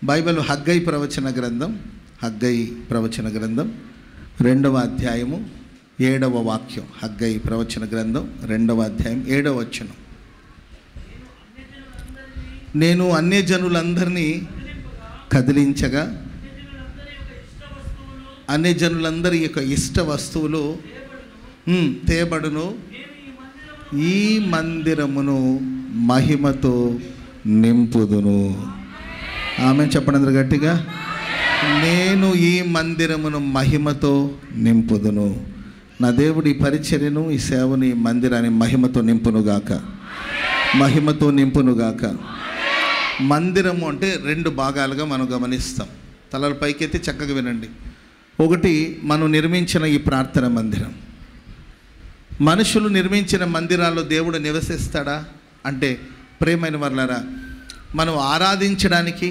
Bible Haggai ప్రవచన గ్రంథం 2వ అధ్యాయము 7వ వాక్యం. హగ్గై ప్రవచన గ్రంథం 2వ అధ్యాయం 7వ వచనం. నేను అన్యజనులందరినీ కదిలించగా అన్యజనులందరి యొక్క ఇష్ట వస్తువులు తేబడును, ఈ మందిరమును మహిమతో నింపుదును. ఆమె చెప్పండి అందరు గట్టిగా. నేను ఈ మందిరమును మహిమతో నింపుదును. నా దేవుడి పరిచర్యను, ఈ సేవని, ఈ మందిరాన్ని మహిమతో నింపునుగాక, మహిమతో నింపునుగాక. మందిరము అంటే 2 భాగాలుగా మనం గమనిస్తాం. తలల పైకెత్తి చక్కగా వినండి. ఒకటి, మనం నిర్మించిన ఈ ప్రార్థన మందిరం. మనుషులు నిర్మించిన మందిరాల్లో దేవుడు నివసిస్తాడా అంటే, ప్రేమైన వర్లారా, మనం ఆరాధించడానికి,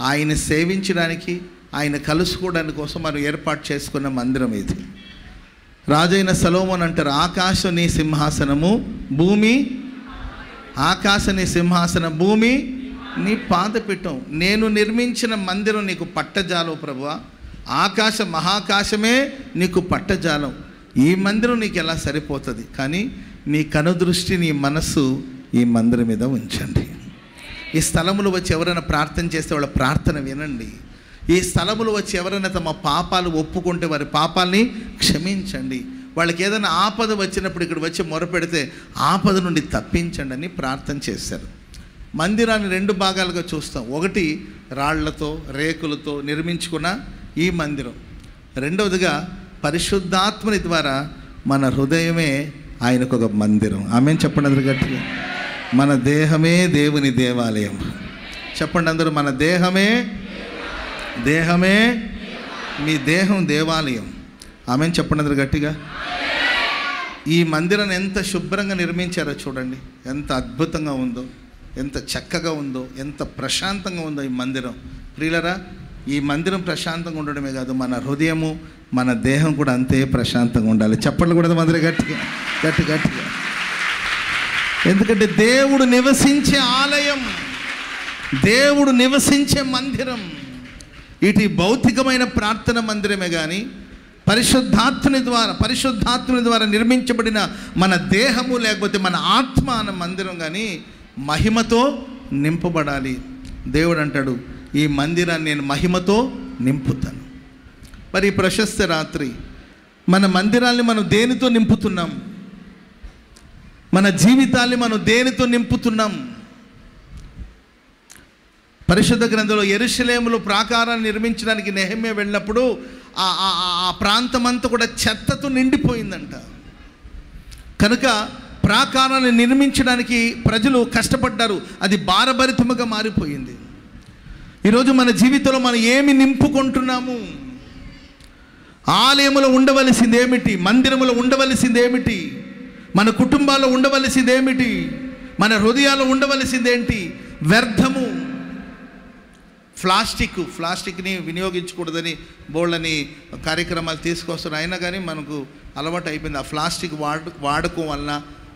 ఆయన సేవించడానికి, ఆయన కలుసుకోవడానికి కోసం మనం ఏర్పాటు చేసుకున్న మందిరం ఇది. రాజైన సొలొమోను అంటారు, ఆకాశం నీ సింహాసనము, భూమి ఆకాశ నీ సింహాసనం, భూమి నీ పాదపీఠం. నేను నిర్మించిన మందిరం నీకు పట్టజాలం ప్రభువా, ఆకాశ మహాకాశమే నీకు పట్టజాలం. ఈ మందిరం నీకు ఎలా సరిపోతుంది? కానీ నీ కనుదృష్టి, నీ మనస్సు ఈ మందిరం మీద ఉంచండి. ఈ స్థలములు వచ్చి ఎవరైనా ప్రార్థన చేస్తే వాళ్ళ ప్రార్థన వినండి. ఈ స్థలములు వచ్చి ఎవరైనా తమ పాపాలు ఒప్పుకుంటే వారి పాపాలని క్షమించండి. వాళ్ళకి ఏదైనా ఆపద వచ్చినప్పుడు ఇక్కడ వచ్చి మొరపెడితే ఆపద నుండి తప్పించండి అని ప్రార్థన చేశారు. మందిరాన్ని 2 భాగాలుగా చూస్తాం. ఒకటి, రాళ్లతో రేకులతో నిర్మించుకున్న ఈ మందిరం. రెండవదిగా పరిశుద్ధాత్మని ద్వారా మన హృదయమే ఆయనకు ఒక మందిరం. ఆమె చెప్పండి అందరు గట్టిగా. మన దేహమే దేవుని దేవాలయం. చెప్పండి అందరూ, మన దేహమే మీ దేహం దేవాలయం. ఆమె చెప్పండి అందరు గట్టిగా. ఈ మందిరాన్ని ఎంత శుభ్రంగా నిర్మించారో చూడండి, ఎంత అద్భుతంగా ఉందో, ఎంత చక్కగా ఉందో, ఎంత ప్రశాంతంగా ఉందో ఈ మందిరం. ప్రియులరా, ఈ మందిరం ప్రశాంతంగా ఉండడమే కాదు, మన హృదయము, మన దేహం కూడా అంతే ప్రశాంతంగా ఉండాలి. చెప్పండి కూడా అందరూ గట్టిగా గట్టిగా. ఎందుకంటే దేవుడు నివసించే ఆలయం, దేవుడు నివసించే మందిరం. ఇటు భౌతికమైన ప్రార్థన మందిరమే కానీ పరిశుద్ధాత్మని ద్వారా నిర్మించబడిన మన దేహము లేకపోతే మన ఆత్మ అన్న మందిరం కానీ మహిమతో నింపబడాలి. దేవుడు అంటాడు, ఈ మందిరాన్ని నేను మహిమతో నింపుతాను. మరి ఈ ప్రశస్త రాత్రి మన మందిరాన్ని మనం దేనితో నింపుతున్నాం? మన జీవితాన్ని మనం దేనితో నింపుతున్నాం? పరిశుద్ధ గ్రంథంలో యెరూషలేములో ప్రాకారాన్ని నిర్మించడానికి నెహెమ్యా వెళ్ళినప్పుడు ఆ ప్రాంతం అంతా కూడా చెత్తతో నిండిపోయిందంట. కనుక ప్రాకారాన్ని నిర్మించడానికి ప్రజలు కష్టపడ్డారు, అది భారభరితముగా మారిపోయింది. ఈరోజు మన జీవితంలో మనం ఏమి నింపుకుంటున్నాము? ఆలయములో ఉండవలసింది ఏమిటి? మందిరములో ఉండవలసింది ఏమిటి? మన కుటుంబాల్లో ఉండవలసింది ఏమిటి? మన హృదయాల్లో ఉండవలసింది ఏంటి? వ్యర్థము. ప్లాస్టిక్ని వినియోగించకూడదని బోళ్ళని కార్యక్రమాలు తీసుకొస్తున్నారు. అయినా కానీ మనకు అలవాటు అయిపోయింది. ఆ ప్లాస్టిక్ వాడకం వలన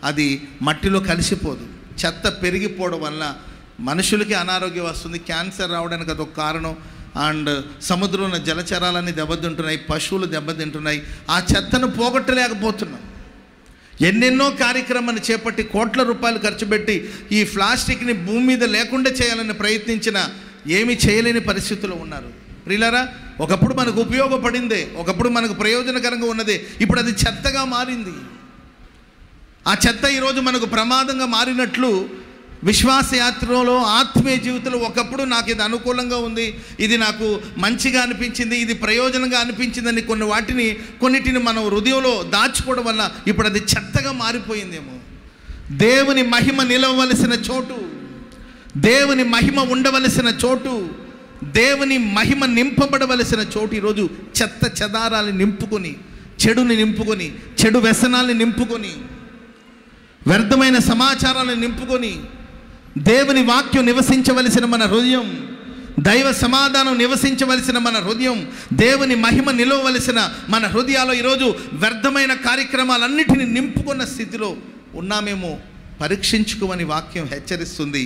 అది మట్టిలో కలిసిపోదు. చెత్త పెరిగిపోవడం వల్ల మనుషులకి అనారోగ్యం వస్తుంది, క్యాన్సర్ రావడానికి అదొక కారణం. అండ్ సముద్రంలో జలచరాలన్నీ దెబ్బతింటున్నాయి, పశువులు దెబ్బతింటున్నాయి. ఆ చెత్తను పోగొట్టలేకపోతున్నాం. ఎన్నెన్నో కార్యక్రమాన్ని చేపట్టి కోట్ల రూపాయలు ఖర్చు పెట్టి ఈ ప్లాస్టిక్ని భూమి మీద లేకుండా చేయాలని ప్రయత్నించిన ఏమీ చేయలేని పరిస్థితుల్లో ఉన్నారు. ప్రియులారా, ఒకప్పుడు మనకు ఉపయోగపడిందే, ఒకప్పుడు మనకు ప్రయోజనకరంగా ఉన్నదే, ఇప్పుడు అది చెత్తగా మారింది. ఆ చెత్త ఈరోజు మనకు ప్రమాదంగా మారినట్లు విశ్వాసయాత్రలో, ఆత్మీయ జీవితంలో ఒకప్పుడు నాకు ఇది అనుకూలంగా ఉంది, ఇది నాకు మంచిగా అనిపించింది, ఇది ప్రయోజనంగా అనిపించిందని కొన్నిటిని మనం హృదయంలో దాచుకోవడం వల్ల ఇప్పుడు అది చెత్తగా మారిపోయిందేమో. దేవుని మహిమ నిలవవలసిన చోటు, దేవుని మహిమ ఉండవలసిన చోటు, దేవుని మహిమ నింపబడవలసిన చోటు ఈరోజు చెత్త చెదారాన్ని నింపుకొని, చెడుని నింపుకొని, చెడు వ్యసనాల్ని నింపుకొని, వ్యర్థమైన సమాచారాలను నింపుకొని, దేవుని వాక్యం నివసించవలసిన మన హృదయం, దైవ సమాధానం నివసించవలసిన మన హృదయం, దేవుని మహిమ నిలవవలసిన మన హృదయాల్లో ఈరోజు వ్యర్థమైన కార్యక్రమాలన్నిటిని నింపుకున్న స్థితిలో ఉన్నామేమో పరీక్షించుకోమని వాక్యం హెచ్చరిస్తుంది.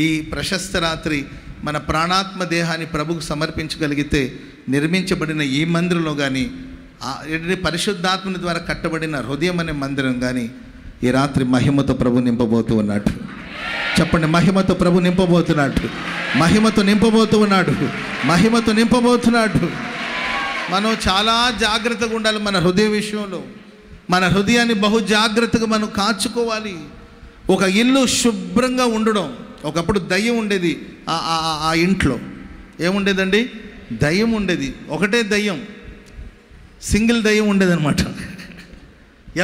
ఈ ప్రశస్త రాత్రి మన ప్రాణాత్మ దేహాన్ని ప్రభుకు సమర్పించగలిగితే నిర్మించబడిన ఈ మందిరంలో కానీ పరిశుద్ధాత్మని ద్వారా కట్టబడిన హృదయం అనే మందిరం కానీ ఈ రాత్రి మహిమతో ప్రభు నింపబోతూ ఉన్నాడు. చెప్పండి, మహిమతో ప్రభు నింపబోతున్నాడు, మహిమతో నింపబోతూ ఉన్నాడు, మహిమతో నింపబోతున్నాడు. మనం చాలా జాగ్రత్తగా ఉండాలి మన హృదయ విషయంలో. మన హృదయాన్ని బహు జాగ్రత్తగా మనం కాచుకోవాలి. ఒక ఇల్లు శుభ్రంగా ఉండడం. ఒకప్పుడు దయ్యం ఉండేది ఆ ఇంట్లో. ఏముండేదండి? దయ్యం ఉండేది. ఒకటే దయ్యం, సింగిల్ దయ్యం ఉండేదన్నమాట.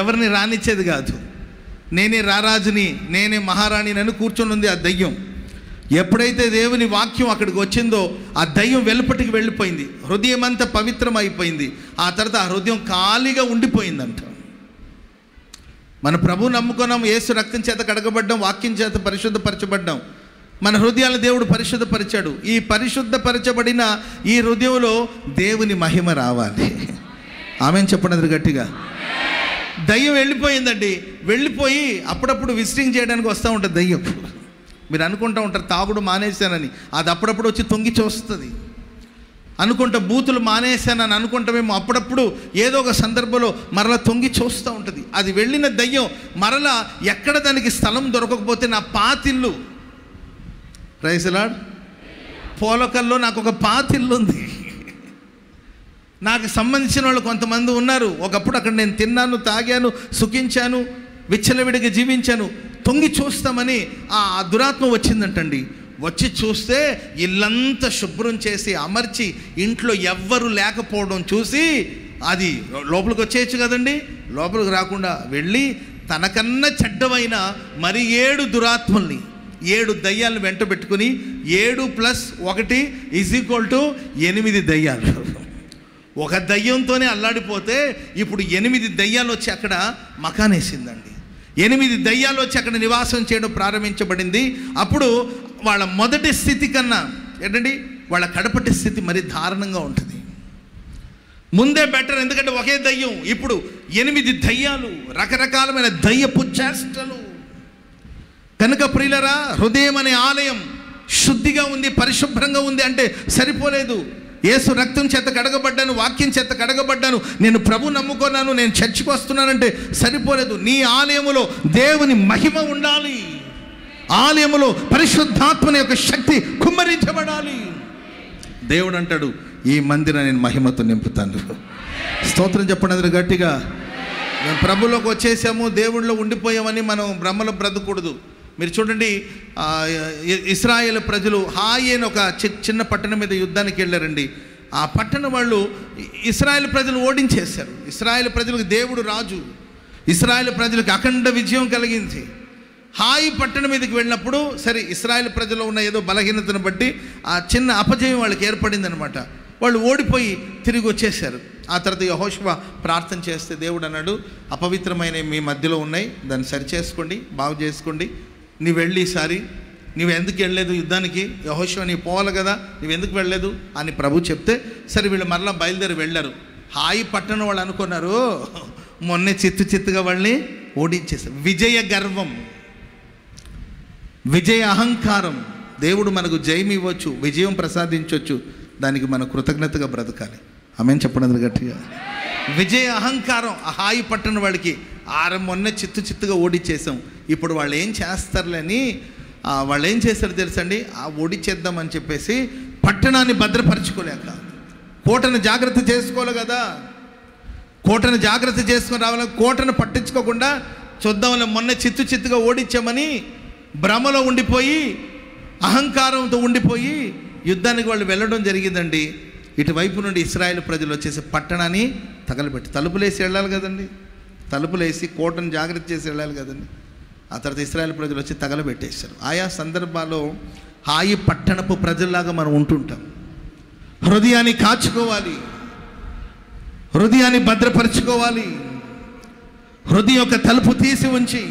ఎవరిని రానిచ్చేది కాదు. నేనే రారాజుని, నేనే మహారాణిని అని కూర్చొని ఉంది ఆ దయ్యం. ఎప్పుడైతే దేవుని వాక్యం అక్కడికి వచ్చిందో ఆ దయ్యం వెలుపటికి వెళ్ళిపోయింది. హృదయం అంతా పవిత్రం అయిపోయింది. ఆ తర్వాత ఆ హృదయం ఖాళీగా ఉండిపోయిందంట. మన ప్రభు నమ్ముకున్నాం, యేసు రక్తం చేత కడగబడ్డాం, వాక్యం చేత పరిశుద్ధపరచబడ్డాం. మన హృదయాలను దేవుడు పరిశుద్ధపరిచాడు. ఈ పరిశుద్ధపరచబడిన ఈ హృదయంలో దేవుని మహిమ రావాలి. ఆమేన్ చెప్పండి గట్టిగా. దయ్యం వెళ్ళిపోయిందండి. వెళ్ళిపోయి అప్పుడప్పుడు విజిటింగ్ చేయడానికి వస్తూ ఉంటుంది దయ్యం. మీరు అనుకుంటూ ఉంటారు తాగుడు మానేశానని, అది అప్పుడప్పుడు వచ్చి తొంగి చూస్తుంది. అనుకుంటా బూతులు మానేశానని అనుకుంటామేమో, అప్పుడప్పుడు ఏదో ఒక సందర్భంలో మరలా తొంగి చూస్తూ ఉంటుంది. అది వెళ్ళిన దయ్యం మరలా ఎక్కడ దానికి స్థలం దొరకకపోతే నా పాతిల్లు, ప్రైజ్ లార్డ్, పోలకల్లో నాకు ఒక పాతిల్లు ఉంది, నాకు సంబంధించిన వాళ్ళు కొంతమంది ఉన్నారు. ఒకప్పుడు అక్కడ నేను తిన్నాను, తాగాను, సుఖించాను, విచ్చలవిడిగా జీవించాను. తొంగి చూస్తామని ఆ దురాత్మ వచ్చిందంటండి. వచ్చి చూస్తే ఇల్లంతా శుభ్రం చేసి అమర్చి ఇంట్లో ఎవ్వరు లేకపోవడం చూసి అది లోపలికి వచ్చేయచ్చు కదండి. లోపలికి రాకుండా వెళ్ళి తనకన్నా చెడ్డమైన మరి 7 దురాత్మల్ని, 7 దయ్యాలను వెంట పెట్టుకుని 7 + 1 = 8 దయ్యాలు. ఒక దయ్యంతోనే అల్లాడిపోతే ఇప్పుడు 8 దయ్యాలు వచ్చి అక్కడ మకానేసిందండి. 8 దయ్యాలు వచ్చి అక్కడ నివాసం చేయడం ప్రారంభించబడింది. అప్పుడు వాళ్ళ మొదటి స్థితి కన్నా ఏంటండి వాళ్ళ కడపటి స్థితి మరి దారుణంగా ఉంటుంది. ముందే బెటర్, ఎందుకంటే ఒకే దయ్యం. ఇప్పుడు 8 దయ్యాలు, రకరకాలమైన దయ్యపు చేష్టలు. కనుక ప్రియులరా, హృదయం అనే ఆలయం శుద్ధిగా ఉంది, పరిశుభ్రంగా ఉంది అంటే సరిపోలేదు. యేసు రక్తం చేత కడగబడ్డాను, వాక్యం చేత కడగబడ్డాను, నేను ప్రభు నమ్ముకున్నాను, నేను చర్చికి వస్తున్నానంటే సరిపోలేదు. నీ ఆలయములో దేవుని మహిమ ఉండాలి. ఆలయములో పరిశుద్ధాత్మని యొక్క శక్తి కుమ్మరించబడాలి. దేవుడు అంటాడు, ఈ మందిరాన్ని నేను మహిమతో నింపుతాను. స్తోత్రం చెప్పండి గట్టిగా. మేము ప్రభులోకి వచ్చేసాము, దేవుడిలో ఉండిపోయామని మనం బ్రహ్మలో బ్రతకూడదు. మీరు చూడండి, ఇశ్రాయేలు ప్రజలు హాయి అని ఒక చిన్న పట్టణం మీద యుద్ధానికి వెళ్ళారండి. ఆ పట్టణం వాళ్ళు ఇశ్రాయేలు ప్రజలు ఓడించేశారు. ఇశ్రాయేలు ప్రజలకు దేవుడు రాజు. ఇశ్రాయేలు ప్రజలకు అఖండ విజయం కలిగింది. హాయి పట్టణం మీదకి వెళ్ళినప్పుడు సరే ఇశ్రాయేలు ప్రజల్లో ఉన్న ఏదో బలహీనతను బట్టి ఆ చిన్న అపజయం వాళ్ళకి ఏర్పడింది అనమాట. వాళ్ళు ఓడిపోయి తిరిగి వచ్చేసారు. ఆ తర్వాత యెహోషువ ప్రార్థన చేస్తే దేవుడు అన్నాడు, అపవిత్రమైన మీ మధ్యలో ఉన్నాయి, దాన్ని సరి చేసుకోండి, బాగు చేసుకోండి. నువ్వు వెళ్ళి ఈసారి నువ్వు ఎందుకు వెళ్ళలేదు యుద్ధానికి? యెహోషువ నీ పోవాలి కదా, నువ్వు ఎందుకు వెళ్ళలేదు అని ప్రభు చెప్తే సరే వీళ్ళు మరలా బయలుదేరి వెళ్ళారు. హాయి పట్టణం వాళ్ళు అనుకున్నారు మొన్నే చిత్తుగా వాళ్ళని ఓడించేశారు. విజయ గర్వం, విజయ అహంకారం. దేవుడు మనకు జయం ఇవ్వచ్చు, విజయం ప్రసాదించవచ్చు, దానికి మనం కృతజ్ఞతగా బ్రతకాలి. ఆమేన్ చెప్పండి గట్టిగా. విజయ అహంకారం ఆ హాయి పట్టణ వాళ్ళకి మొన్న చిత్తుగా ఓడిచ్చేసాం, ఇప్పుడు వాళ్ళు ఏం చేస్తారులేని వాళ్ళు ఏం చేస్తారు తెలుసండి, ఓడిచేద్దామని చెప్పేసి పట్టణాన్ని భద్రపరచుకోలేక కోటను జాగ్రత్త చేసుకోవాలి కదా. కోటను జాగ్రత్త చేసుకొని రావాలి. కోటను పట్టించుకోకుండా చూద్దాంలే మొన్న చిత్తుగా ఓడించామని భ్రమలో ఉండిపోయి అహంకారంతో ఉండిపోయి యుద్ధానికి వాళ్ళు వెళ్ళడం జరిగిందండి. ఇటువైపు నుండి ఇశ్రాయేలు ప్రజలు వచ్చేసి పట్టణాన్ని తగలబెట్టి తలుపులేసి వెళ్ళాలి కదండి, తలుపులేసి కోటను జాగ్రత్త చేసి వెళ్ళాలి కదండి. ఆ తర్వాత ఇశ్రాయేలు ప్రజలు వచ్చి తగలబెట్టేశారు. ఆయా సందర్భాల్లో హాయి పట్టణపు ప్రజల్లాగా మనం ఉంటుంటాం. హృదయాన్ని కాచుకోవాలి, హృదయాన్ని భద్రపరచుకోవాలి. హృదయం యొక్క తలుపు తీసి ఉంచి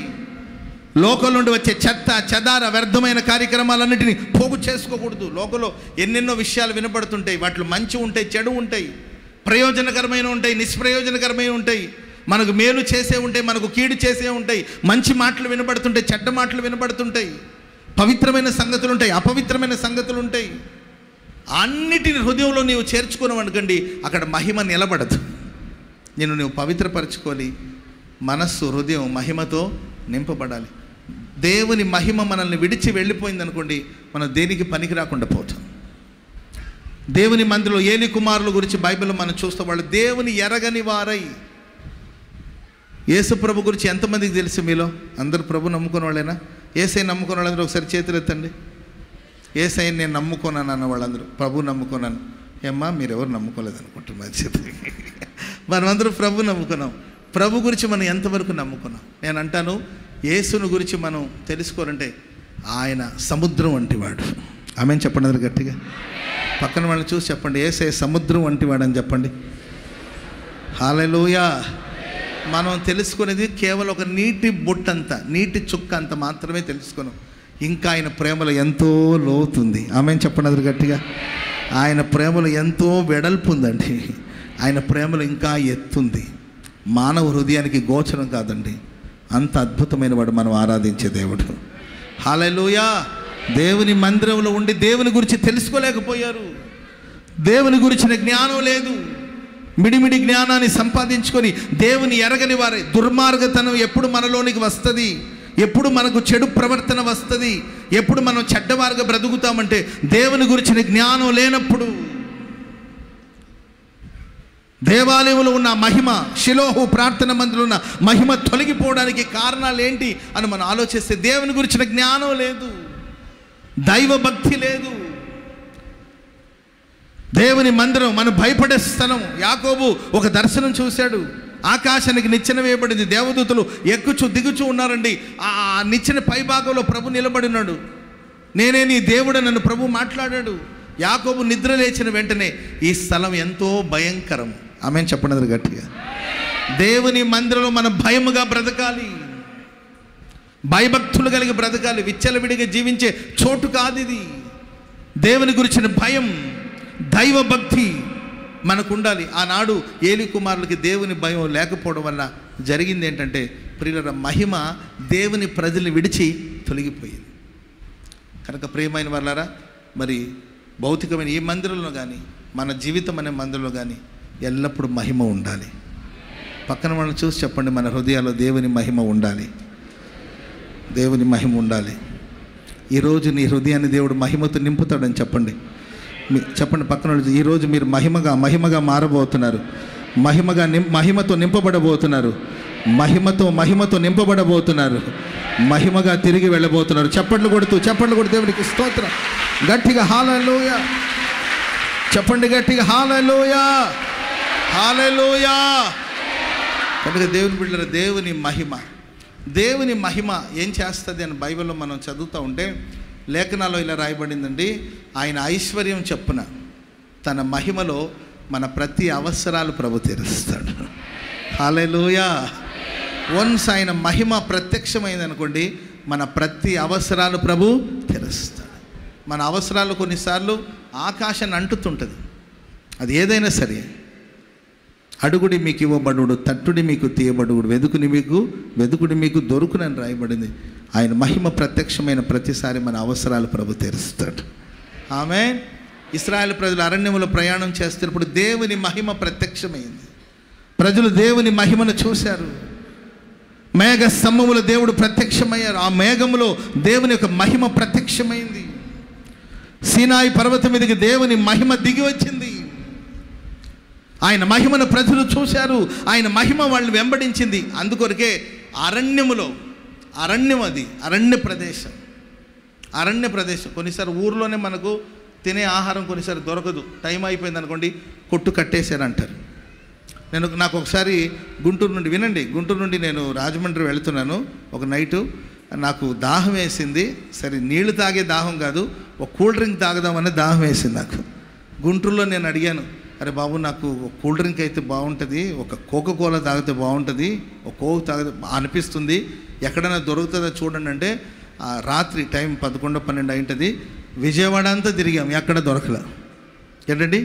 లోకం నుండి వచ్చే చెత్త చెదార వ్యర్థమైన కార్యక్రమాలన్నింటినీ పోగు చేసుకోకూడదు. లోకంలో ఎన్నెన్నో విషయాలు వినబడుతుంటాయి. వాటిలో మంచి ఉంటాయి, చెడు ఉంటాయి, ప్రయోజనకరమైన ఉంటాయి, నిష్ప్రయోజనకరమైన ఉంటాయి. మనకు మేలు చేసే ఉంటాయి, మనకు కీడు చేసే ఉంటాయి. మంచి మాటలు వినబడుతుంటాయి, చెడ్డ మాటలు వినబడుతుంటాయి. పవిత్రమైన సంగతులు ఉంటాయి, అపవిత్రమైన సంగతులు ఉంటాయి. అన్నిటిని హృదయంలో నీవు చేర్చుకున్నావు అనుకోండి, అక్కడ మహిమ నిలబడదు. నువ్వు పవిత్రపరచుకొని మనస్సు, హృదయం మహిమతో నింపబడాలి. దేవుని మహిమ మనల్ని విడిచి వెళ్ళిపోయింది అనుకోండి, మనం దేనికి పనికి రాకుండా పోతాం. దేవుని మందిలో ఏలి కుమారుల గురించి బైబిల్లో మనం చూస్తే వాళ్ళు దేవుని ఎరగని వారై. యేసు ప్రభు గురించి ఎంతమందికి తెలుసు మీలో? అందరూ ప్రభు నమ్ముకున్న వాళ్ళేనా? యేసయ్య నమ్ముకున్న వాళ్ళందరూ ఒకసారి చేతులు ఎత్తండి. యేసయ్యని నేను నమ్ముకున్నాను అన్న వాళ్ళందరూ, ప్రభు నమ్ముకున్నాను. ఏమ్మా మీరెవరు నమ్ముకోలేదు అనుకుంటున్నారు చేతులు. మనమందరూ ప్రభు నమ్ముకున్నాం. ప్రభు గురించి మనం ఎంతవరకు నమ్ముకున్నాం? నేను అంటాను, యేసుని గురించి మనం తెలుసుకోవాలంటే ఆయన సముద్రం వంటివాడు. ఆమెను చెప్పండి అందరు గట్టిగా. పక్కన వాళ్ళని చూసి చెప్పండి, యేసయ్య సముద్రం వంటివాడు అని చెప్పండి. హల్లెలూయా. మనం తెలుసుకునేది కేవలం ఒక నీటి బొట్టంత, నీటి చుక్క అంత మాత్రమే తెలుసుకున్నాం. ఇంకా ఆయన ప్రేమలో ఎంతో లోతుంది. ఆమెను చెప్పండి అందరు గట్టిగా. ఆయన ప్రేమలో ఎంతో వెడల్పు ఉందండి. ఆయన ప్రేమలో ఇంకా ఎత్తుంది. మానవ హృదయానికి గోచరం కాదండి. అంత అద్భుతమైన వాడు మనం ఆరాధించే దేవుడు. హల్లెలూయా. దేవుని మందిరంలో ఉండి దేవుని గురించి తెలుసుకోలేకపోయారు. దేవుని గురించిన జ్ఞానం లేదు. మిడిమిడి జ్ఞానాన్ని సంపాదించుకొని దేవుని ఎరగని వారే. దుర్మార్గతనం ఎప్పుడు మనలోనికి వస్తుంది, ఎప్పుడు మనకు చెడు ప్రవర్తన వస్తుంది, ఎప్పుడు మనం చెడ్డవారుగా బ్రతుకుతామంటే దేవుని గురించిన జ్ఞానం లేనప్పుడు. దేవాలయంలో ఉన్న మహిమ, షిలోహు ప్రార్థన మందిరంలో ఉన్న మహిమ తొలగిపోవడానికి కారణాలు ఏంటి అని మనం ఆలోచిస్తే దేవుని గురించిన జ్ఞానం లేదు, దైవ భక్తి లేదు. దేవుని మందిరం మనం భయపడే స్థలం. యాకోబు ఒక దర్శనం చూశాడు. ఆకాశానికి నిచ్చెన వేయబడింది, దేవదూతలు ఎక్కుచు దిగుచూ ఉన్నారండి. ఆ నిచ్చెన పై భాగంలో ప్రభు నిలబడినాడు. నేనే నీ దేవుడు నన్ను ప్రభు మాట్లాడాడు. యాకోబు నిద్ర లేచిన వెంటనే ఈ స్థలం ఎంతో భయంకరం. ఆమెను చెప్పండి గట్టిగా. దేవుని మందిరంలో మనం భయముగా బ్రతకాలి, భయభక్తులు కలిగి బ్రతకాలి. విచ్చలవిడిగా జీవించే చోటు కాదు ఇది. దేవుని గురించిన భయం, దైవ భక్తి మనకు ఉండాలి. ఆనాడు ఏలి కుమారులకి దేవుని భయం లేకపోవడం వల్ల జరిగింది ఏంటంటే, ప్రియుల మహిమ దేవుని ప్రజల్ని విడిచి తొలగిపోయింది. కనుక ప్రియమైన వాళ్ళారా, మరి భౌతికమైన ఈ మందిరంలో కానీ మన జీవితం అనే మందిరంలో కానీ ఎల్లప్పుడూ మహిమ ఉండాలి. పక్కన వాళ్ళని చూసి చెప్పండి, మన హృదయాల్లో దేవుని మహిమ ఉండాలి, దేవుని మహిమ ఉండాలి. ఈరోజు నీ హృదయాన్ని దేవుడు మహిమతో నింపుతాడని చెప్పండి. చెప్పండి పక్కన వాళ్ళు, ఈరోజు మీరు మహిమగా మారబోతున్నారు, మహిమతో నింపబడబోతున్నారు, మహిమతో నింపబడబోతున్నారు, మహిమగా తిరిగి వెళ్ళబోతున్నారు. చప్పట్లు కొడుతూ దేవునికి స్తోత్రం. గట్టిగా హల్లెలూయా చెప్పండి, గట్టిగా హల్లెలూయా, హల్లెలూయా. కనుక దేవుని బిడ్డల దేవుని మహిమ ఏం చేస్తుంది అని బైబిల్లో మనం చదువుతూ ఉంటే లేఖనాల్లో ఇలా రాయబడిందండి. ఆయన ఐశ్వర్యం చొప్పున తన మహిమలో మన ప్రతి అవసరాలు ప్రభు తీరుస్తాడు. హల్లెలూయా. వన్స్ ఆయన మహిమ ప్రత్యక్షమైంది అనుకోండి, మన ప్రతి అవసరాలు ప్రభు తీరుస్తాడు. మన అవసరాలు కొన్నిసార్లు ఆకాశాన్ని అంటుతుంటుంది. అది ఏదైనా సరే. అడుగుడి మీకు ఇవ్వబడుడు, తట్టుడి మీకు తీయబడుడు, వెదుకుడి మీకు దొరుకునని రాయబడింది. ఆయన మహిమ ప్రత్యక్షమైన ప్రతిసారి మన అవసరాలు ప్రభు తీరుస్తాడు. ఆమేన్. ఇశ్రాయేలు ప్రజలు అరణ్యంలో ప్రయాణం చేస్తున్నప్పుడు దేవుని మహిమ ప్రత్యక్షమైంది. ప్రజలు దేవుని మహిమను చూశారు. మేఘ స్తంభములో దేవుడు ప్రత్యక్షమయ్యారు. ఆ మేఘములో దేవుని యొక్క మహిమ ప్రత్యక్షమైంది. సీనాయి పర్వతం మీదకి దేవుని మహిమ దిగి వచ్చింది. ఆయన మహిమను ప్రజలు చూశారు. ఆయన మహిమ వాళ్ళని వెంబడించింది. అందుకొరకే అరణ్య ప్రదేశం. కొన్నిసార్లు ఊర్లోనే మనకు తినే ఆహారం కొన్నిసారి దొరకదు. టైం అయిపోయింది అనుకోండి, కొట్టు కట్టేశారు అంటారు. నాకు ఒకసారి గుంటూరు నుండి నేను రాజమండ్రి వెళుతున్నాను. ఒక నైటు నాకు దాహం వేసింది. సరే నీళ్లు తాగే దాహం కాదు, ఒక కూల్ డ్రింక్ తాగదామనే దాహం వేసింది నాకు. గుంటూరులో నేను అడిగాను, అరే బాబు నాకు కూల్ డ్రింక్ అయితే బాగుంటుంది, ఒక కోకోకోలా తాగితే బాగుంటుంది, ఒక కోక్ తాగితే అనిపిస్తుంది, ఎక్కడైనా దొరుకుతుందో చూడండి అంటే రాత్రి టైం 11-12 అయింటుంది. విజయవాడ అంతా తిరిగాం, ఎక్కడ దొరకలే. ఏంటండి,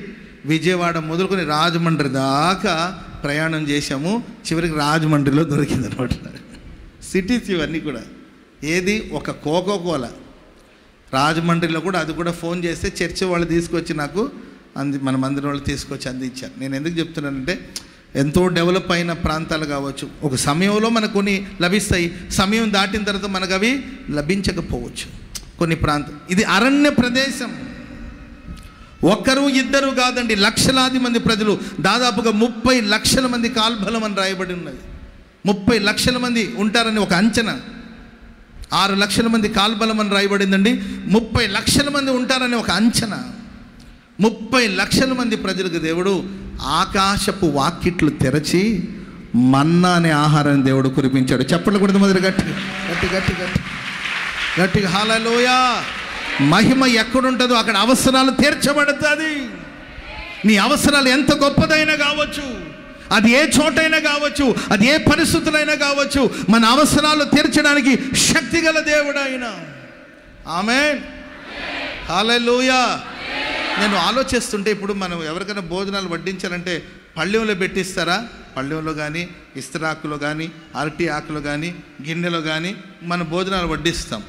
విజయవాడ మొదలుకొని రాజమండ్రి దాకా ప్రయాణం చేశాము. చివరికి రాజమండ్రిలో దొరికింది అనమాట. సిటీస్ ఇవన్నీ కూడా. ఏది, ఒక కోకోకోలా రాజమండ్రిలో కూడా అది కూడా ఫోన్ చేస్తే చర్చి వాళ్ళు తీసుకొచ్చి నాకు మన మందిరం వాళ్ళు తీసుకొచ్చి అందించారు. నేను ఎందుకు చెప్తున్నానంటే, ఎంతో డెవలప్ అయిన ప్రాంతాలు కావచ్చు, ఒక సమయంలో మనకు కొన్ని లభిస్తాయి, సమయం దాటిన తర్వాత మనకు అవి లభించకపోవచ్చు కొన్ని ప్రాంతం. ఇది అరణ్య ప్రదేశం. ఒక్కరు ఇద్దరు కాదండి, లక్షలాది మంది ప్రజలు, దాదాపుగా 30 లక్షల మంది కాల్బలం అని రాయబడి ఉన్నది. 30 లక్షల మంది ఉంటారని ఒక అంచనా. 6 లక్షల మంది కాల్బలం అని రాయబడిందండి. 30 లక్షల మంది ఉంటారని ఒక అంచనా. 30 లక్షల మంది ప్రజలకు దేవుడు ఆకాశపు వాకిట్లు తెరచి మన్నా అనే ఆహారాన్ని దేవుడు కురిపించాడు. చెప్పలు కూడా మొదలు గట్టి గట్టి గట్టి గట్టి గట్టిగా హల్లెలూయా. మహిమ ఎక్కడుంటుందో అక్కడ అవసరాలు తీర్చబడుతుంది. నీ అవసరాలు ఎంత గొప్పదైనా కావచ్చు, అది ఏ చోటైనా కావచ్చు, అది ఏ పరిస్థితులైనా కావచ్చు, మన అవసరాలు తీర్చడానికి శక్తి గల దేవుడు ఆయన. ఆమేన్, హల్లెలూయా. నేను ఆలోచిస్తుంటే, ఇప్పుడు మనం ఎవరికైనా భోజనాలు వడ్డించాలంటే పళ్ళెంలో పెట్టిస్తారా? పళ్ళెంలో కానీ, ఇస్తరాకులో కానీ, అరటి ఆకులో కానీ, గిన్నెలో కానీ మన భోజనాలు వడ్డిస్తాం.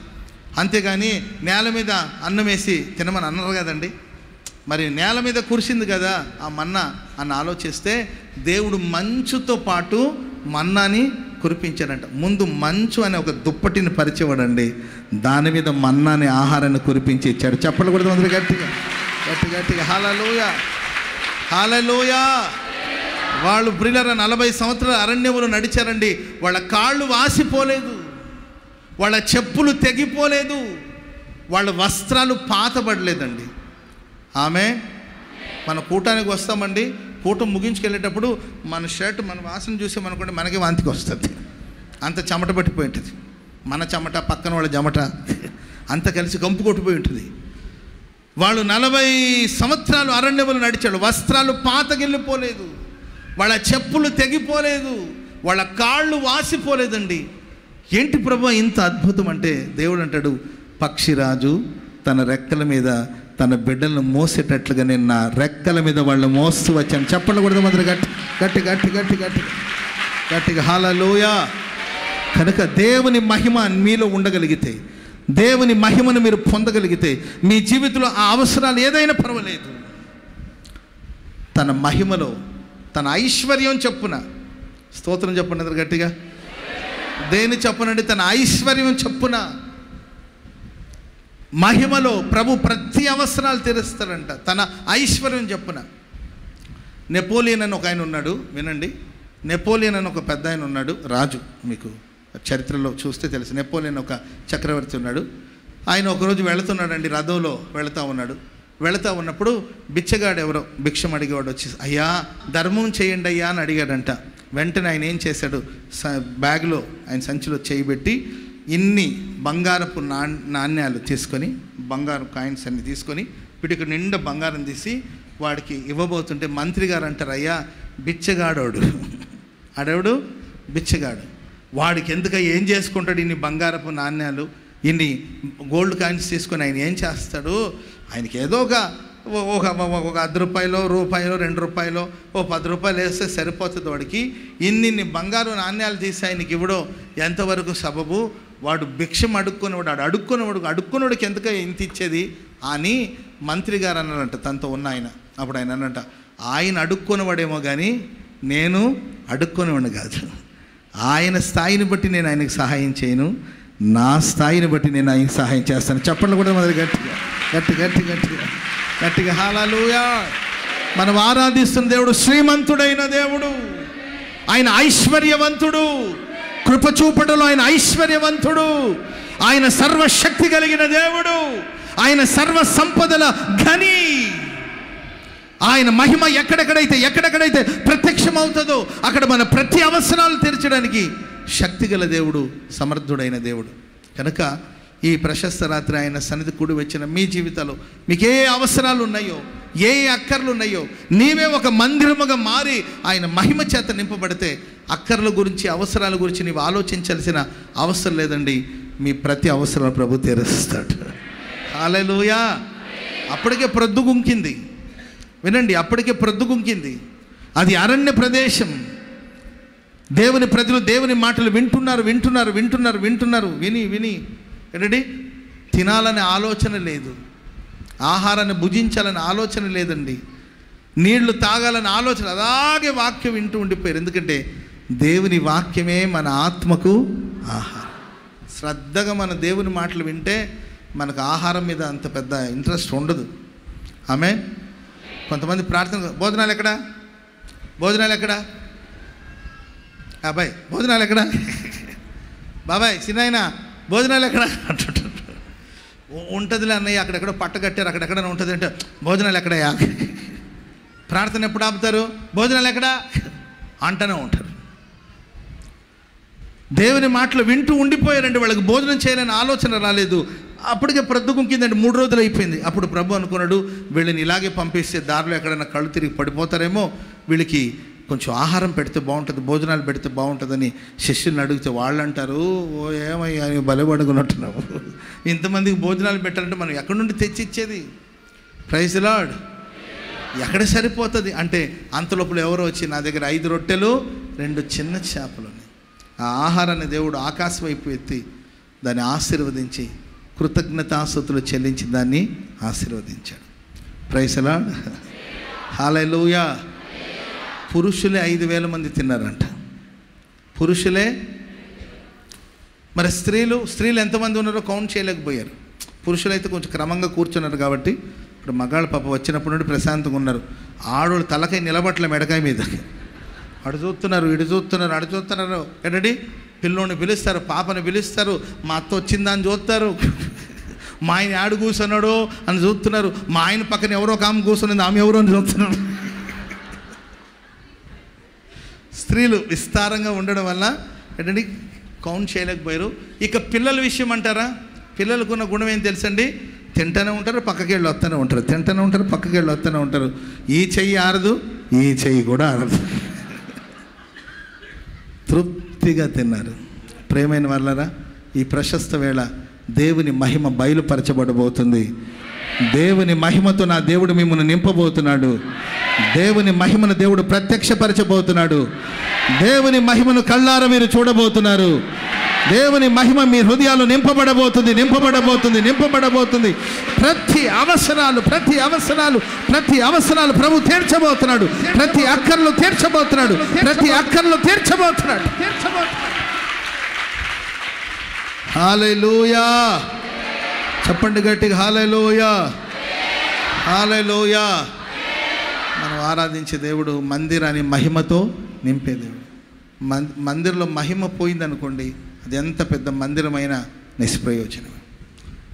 అంతేగాని నేల మీద అన్నం వేసి తినమని అన్నారు కదండి. మరి నేల మీద కురిసింది కదా ఆ మన్నా అని ఆలోచిస్తే, దేవుడు మంచుతో పాటు మన్నాని కురిపించాడంట. ముందు మంచు అనే ఒక దుప్పటిని పరిచేవాడండి, దాని మీద మన్నాని ఆహారాన్ని కురిపించి ఇచ్చాడు. చెప్పలు కూడా అందరూ గట్టిగా గట్టి గట్టిగా హల్లెలూయా, హల్లెలూయా. వాళ్ళు ప్రియులారా 40 సంవత్సరాల అరణ్యములు నడిచారండి. వాళ్ళ కాళ్ళు వాసిపోలేదు, వాళ్ళ చెప్పులు తెగిపోలేదు, వాళ్ళ వస్త్రాలు పాతబడలేదండి. ఆమె మన కూటానికి వస్తామండి, కూటం ముగించుకెళ్ళేటప్పుడు మన షర్ట్ మన వాసన చూసామనుకోండి మనకి వాంతికి వస్తుంది. అంత చెమట పట్టిపోయి ఉంటుంది, మన చెమట పక్కన వాళ్ళ చెమట అంత కలిసి కంపు కొట్టిపోయి ఉంటుంది. వాళ్ళు 40 సంవత్సరాలు అరణ్యములు నడిచాడు, వస్త్రాలు పాతగిల్లిపోలేదు, వాళ్ళ చెప్పులు తెగిపోలేదు, వాళ్ళ కాళ్ళు వాసిపోలేదండి. ఏంటి ప్రభు ఇంత అద్భుతం అంటే, దేవుడు అంటాడు, పక్షిరాజు తన రెక్కల మీద తన బిడ్డలను మోసేటట్లుగా నేను నా రెక్కల మీద వాళ్ళు మోస్తూ వచ్చాను. చెప్పలు కూడా మొదలు గట్టి గట్టి గట్టి గట్టి గట్టి గట్టిగా హల్లెలూయా. కనుక దేవుని మహిమ మీలో ఉండగలిగితే, దేవుని మహిమను మీరు పొందగలిగితే, మీ జీవితంలో ఆ అవసరాలు ఏదైనా పర్వాలేదు, తన మహిమలో తన ఐశ్వర్యం చొప్పున, స్తోత్రం చెప్పండి గట్టిగా, దేని చొప్పునండి? తన ఐశ్వర్యం చొప్పున మహిమలో ప్రభు ప్రతి అవసరాలు తీరుస్తాడంట, తన ఐశ్వర్యం చొప్పున. నెపోలియన్ అని ఒక ఆయన ఉన్నాడు, వినండి. నెపోలియన్ అని ఒక పెద్ద ఆయన ఉన్నాడు, రాజు. మీకు చరిత్రలో చూస్తే తెలుసు. నెపోలియన్ ఒక చక్రవర్తి ఉన్నాడు. ఆయన ఒకరోజు వెళుతున్నాడండి, రథంలో వెళుతూ ఉన్నప్పుడు బిచ్చగాడు ఎవరో భిక్షం అడిగేవాడు వచ్చి, అయ్యా ధర్మం చేయండి అయ్యా అని అడిగాడంట. వెంటనే ఆయన ఏం చేశాడు, బ్యాగ్లో ఆయన సంచిలో చేయబెట్టి ఇన్ని బంగారపు నాణ్యాలు తీసుకొని, బంగారు కాయిన్స్ అన్ని తీసుకొని పిడికి నిండా బంగారం తీసి వాడికి ఇవ్వబోతుంటే మంత్రి గారు అంటారు, అయ్యా బిచ్చగాడోడు, ఆడేవాడు బిచ్చగాడు, వాడికి ఎందుకయ్యా ఏం చేసుకుంటాడు ఇన్ని బంగారపు నాణ్యాలు, ఇన్ని గోల్డ్ కాయిన్స్ తీసుకొని ఆయన ఏం చేస్తాడు? ఆయనకి ఏదో ఒక ₹10, రూపాయలో ₹2, ₹10 వేస్తే సరిపోతుంది. వాడికి ఇన్ని బంగారు నాణ్యాలు తీసి ఆయనకి ఇవ్వడం ఎంతవరకు సబబు? వాడు భిక్షం అడుక్కునేవాడు, అడుక్కునేవాడికి ఎందుకు ఇంత ఇచ్చేది అని మంత్రి గారు అన్నారంట తనతో ఉన్న ఆయన. అప్పుడు ఆయన అన్నట, ఆయన అడుక్కునేవాడేమో కానీ నేను అడుక్కునేవాడిని కాదు. ఆయన స్థాయిని బట్టి నేను ఆయనకు సహాయం చేయను, నా స్థాయిని బట్టి నేను ఆయనకు సహాయం చేస్తాను. చెప్పండి కూడా మొదలు గట్టిగా గట్టి గట్టి గట్టిగా గట్టిగా హల్లెలూయా. మనం ఆరాధిస్తున్న దేవుడు శ్రీమంతుడైన దేవుడు, ఆయన ఐశ్వర్యవంతుడు, కృప చూపటంలో ఆయన ఐశ్వర్యవంతుడు, ఆయన సర్వశక్తి కలిగిన దేవుడు, ఆయన సర్వ సంపదల ఘని. ఆయన మహిమ ఎక్కడెక్కడైతే ప్రత్యక్షమవుతుందో అక్కడ మన ప్రతి అవసరాలు తీర్చడానికి శక్తి గల దేవుడు, సమర్థుడైన దేవుడు. కనుక ఈ ప్రశస్త రాత్రి ఆయన సన్నిధి కూడి వచ్చిన మీ జీవితాల్లో మీకు ఏ అవసరాలు ఉన్నాయో, ఏ అక్కర్లు ఉన్నాయో, నీవే ఒక మందిరముగా మారి ఆయన మహిమ చేత నింపబడితే అక్కర్ల గురించి, అవసరాల గురించి నీవు ఆలోచించాల్సిన అవసరం లేదండి. మీ ప్రతి అవసరాలు ప్రభు తీరుస్తాడు. హల్లెలూయా. అప్పటికే ప్రొద్దుగుంకింది, వినండి, అప్పటికే ప్రొద్దుగుంకింది. అది అరణ్య ప్రదేశం. దేవుని ప్రజలు దేవుని మాటలు వింటున్నారు. విని ఏంటండి తినాలనే ఆలోచన లేదు, ఆహారాన్ని భుజించాలనే ఆలోచన లేదండి, నీళ్లు తాగాలనే ఆలోచన, అలాగే వాక్యం వింటూ ఉండిపోయారు. ఎందుకంటే దేవుని వాక్యమే మన ఆత్మకు ఆహారం. శ్రద్ధగా మన దేవుని మాటలు వింటే మనకు ఆహారం మీద అంత పెద్ద ఇంట్రెస్ట్ ఉండదు. ఆమె కొంతమంది ప్రార్థన, భోజనాలు ఎక్కడా, భోజనాలు ఎక్కడా, అబ్బాయి భోజనాలు ఎక్కడా, బాబాయ్ చిన్నాయన భోజనాలు ఎక్కడా అంటుంటారు. ఉంటుందిలే అన్నయ్య, అక్కడెక్కడో పట్ట కట్టారు, అక్కడెక్కడ ఉంటుంది అంటే భోజనాలు ఎక్కడయా. ప్రార్థన ఎప్పుడు ఆపుతారు, భోజనాలు ఎక్కడా అంటూనే ఉంటారు. దేవుని మాటలు వింటూ ఉండిపోయారండి, వాళ్ళకి భోజనం చేయాలని ఆలోచన రాలేదు. అప్పటికే ప్రొద్దుకుంకిందండి, 3 రోజులు అయిపోయింది. అప్పుడు ప్రభు అనుకున్నాడు, వీళ్ళని ఇలాగే పంపిస్తే దారిలో ఎక్కడైనా కళ్ళు తిరిగి పడిపోతారేమో, వీళ్ళకి కొంచెం ఆహారం పెడితే బాగుంటుంది, భోజనాలు పెడితే బాగుంటుందని శిష్యుల్ని అడిగితే వాళ్ళు అంటారు, ఓ ఏమయ్యా బలపడుకున్నట్టున్నావు, ఇంతమందికి భోజనాలు పెట్టాలంటే మనం ఎక్కడి నుండి తెచ్చి ఇచ్చేది, ప్రైజ్ ది లార్డ్, ఎక్కడ సరిపోతుంది అంటే అంతలోపల ఎవరో వచ్చి నా దగ్గర 5 రొట్టెలు 2 చిన్న చేపలు, ఆ ఆహారాన్ని దేవుడు ఆకాశం వైపు ఎత్తి దాన్ని ఆశీర్వదించి కృతజ్ఞతాస్తుతులు చెల్లించి దాన్ని ఆశీర్వదించాడు. ప్రైజ్ ది లార్డ్, హల్లెలూయా. పురుషులే 5,000 మంది తిన్నారంట, పురుషులే. మరి స్త్రీలు ఎంతమంది ఉన్నారో కౌంట్ చేయలేకపోయారు. పురుషులైతే కొంచెం క్రమంగా కూర్చున్నారు కాబట్టి ఇప్పుడు మగాళ్ళ పాప వచ్చినప్పటి నుండి ప్రశాంతంగా ఉన్నారు. ఆడోళ్ళు తలకాయ నిలబట్ల మెడకాయ మీద అడు చూస్తున్నారు, ఇటు చూస్తున్నారు, అడు చూస్తున్నారు. ఏంటండి పిల్లోని పిలుస్తారు, పాపని పిలుస్తారు, మా అత్త వచ్చిందా అని చూస్తారు, మా ఆయన ఆడు కూర్చున్నాడో అని చూస్తున్నారు, మా ఆయన పక్కన ఎవరో ఒక ఆమె కూర్చున్నది, ఆమె ఎవరో అని చూస్తున్నారు. స్త్రీలు విస్తారంగా ఉండడం వల్ల ఏంటండి కౌంట్ చేయలేకపోయారు. ఇక పిల్లల విషయం అంటారా, పిల్లలకున్న గుణం ఏం తెలుసండి, తింటూనే ఉంటారు, పక్కకి వెళ్ళి వస్తూనే ఉంటారు, తింటూనే ఉంటారు, పక్కకి వెళ్ళి వస్తూనే ఉంటారు. ఈ చెయ్యి ఆరదు, ఈ చెయ్యి కూడా ఆరదు, తృప్తిగా తిన్నారు. ప్రేమైన వాళ్ళరా, ఈ ప్రశస్త వేళ దేవుని మహిమ బయలుపరచబడబోతుంది. దేవుని మహిమతో నా దేవుడు మిమ్మల్ని నింపబోతున్నాడు. దేవుని మహిమను దేవుడు ప్రత్యక్షపరచబోతున్నాడు. దేవుని మహిమను కళ్ళారా మీరు చూడబోతున్నారు. దేవుని మహిమ మీ హృదయాలు నింపబడబోతుంది, నింపబడబోతుంది, నింపబడబోతుంది. ప్రతి అవసరాలు ప్రభు తీర్చబోతున్నాడు. ప్రతి అక్కర్లు తీర్చబోతున్నాడు. హల్లెలూయా. చెప్పండి గట్టిగా, హల్లెలూయా, హల్లెలూయా. మనం ఆరాధించే దేవుడు మందిరాన్ని మహిమతో నింపే దేవుడు. మందిరంలో మహిమ పోయిందనుకోండి, అది ఎంత పెద్ద మందిరమైన నిష్ప్రయోజనం.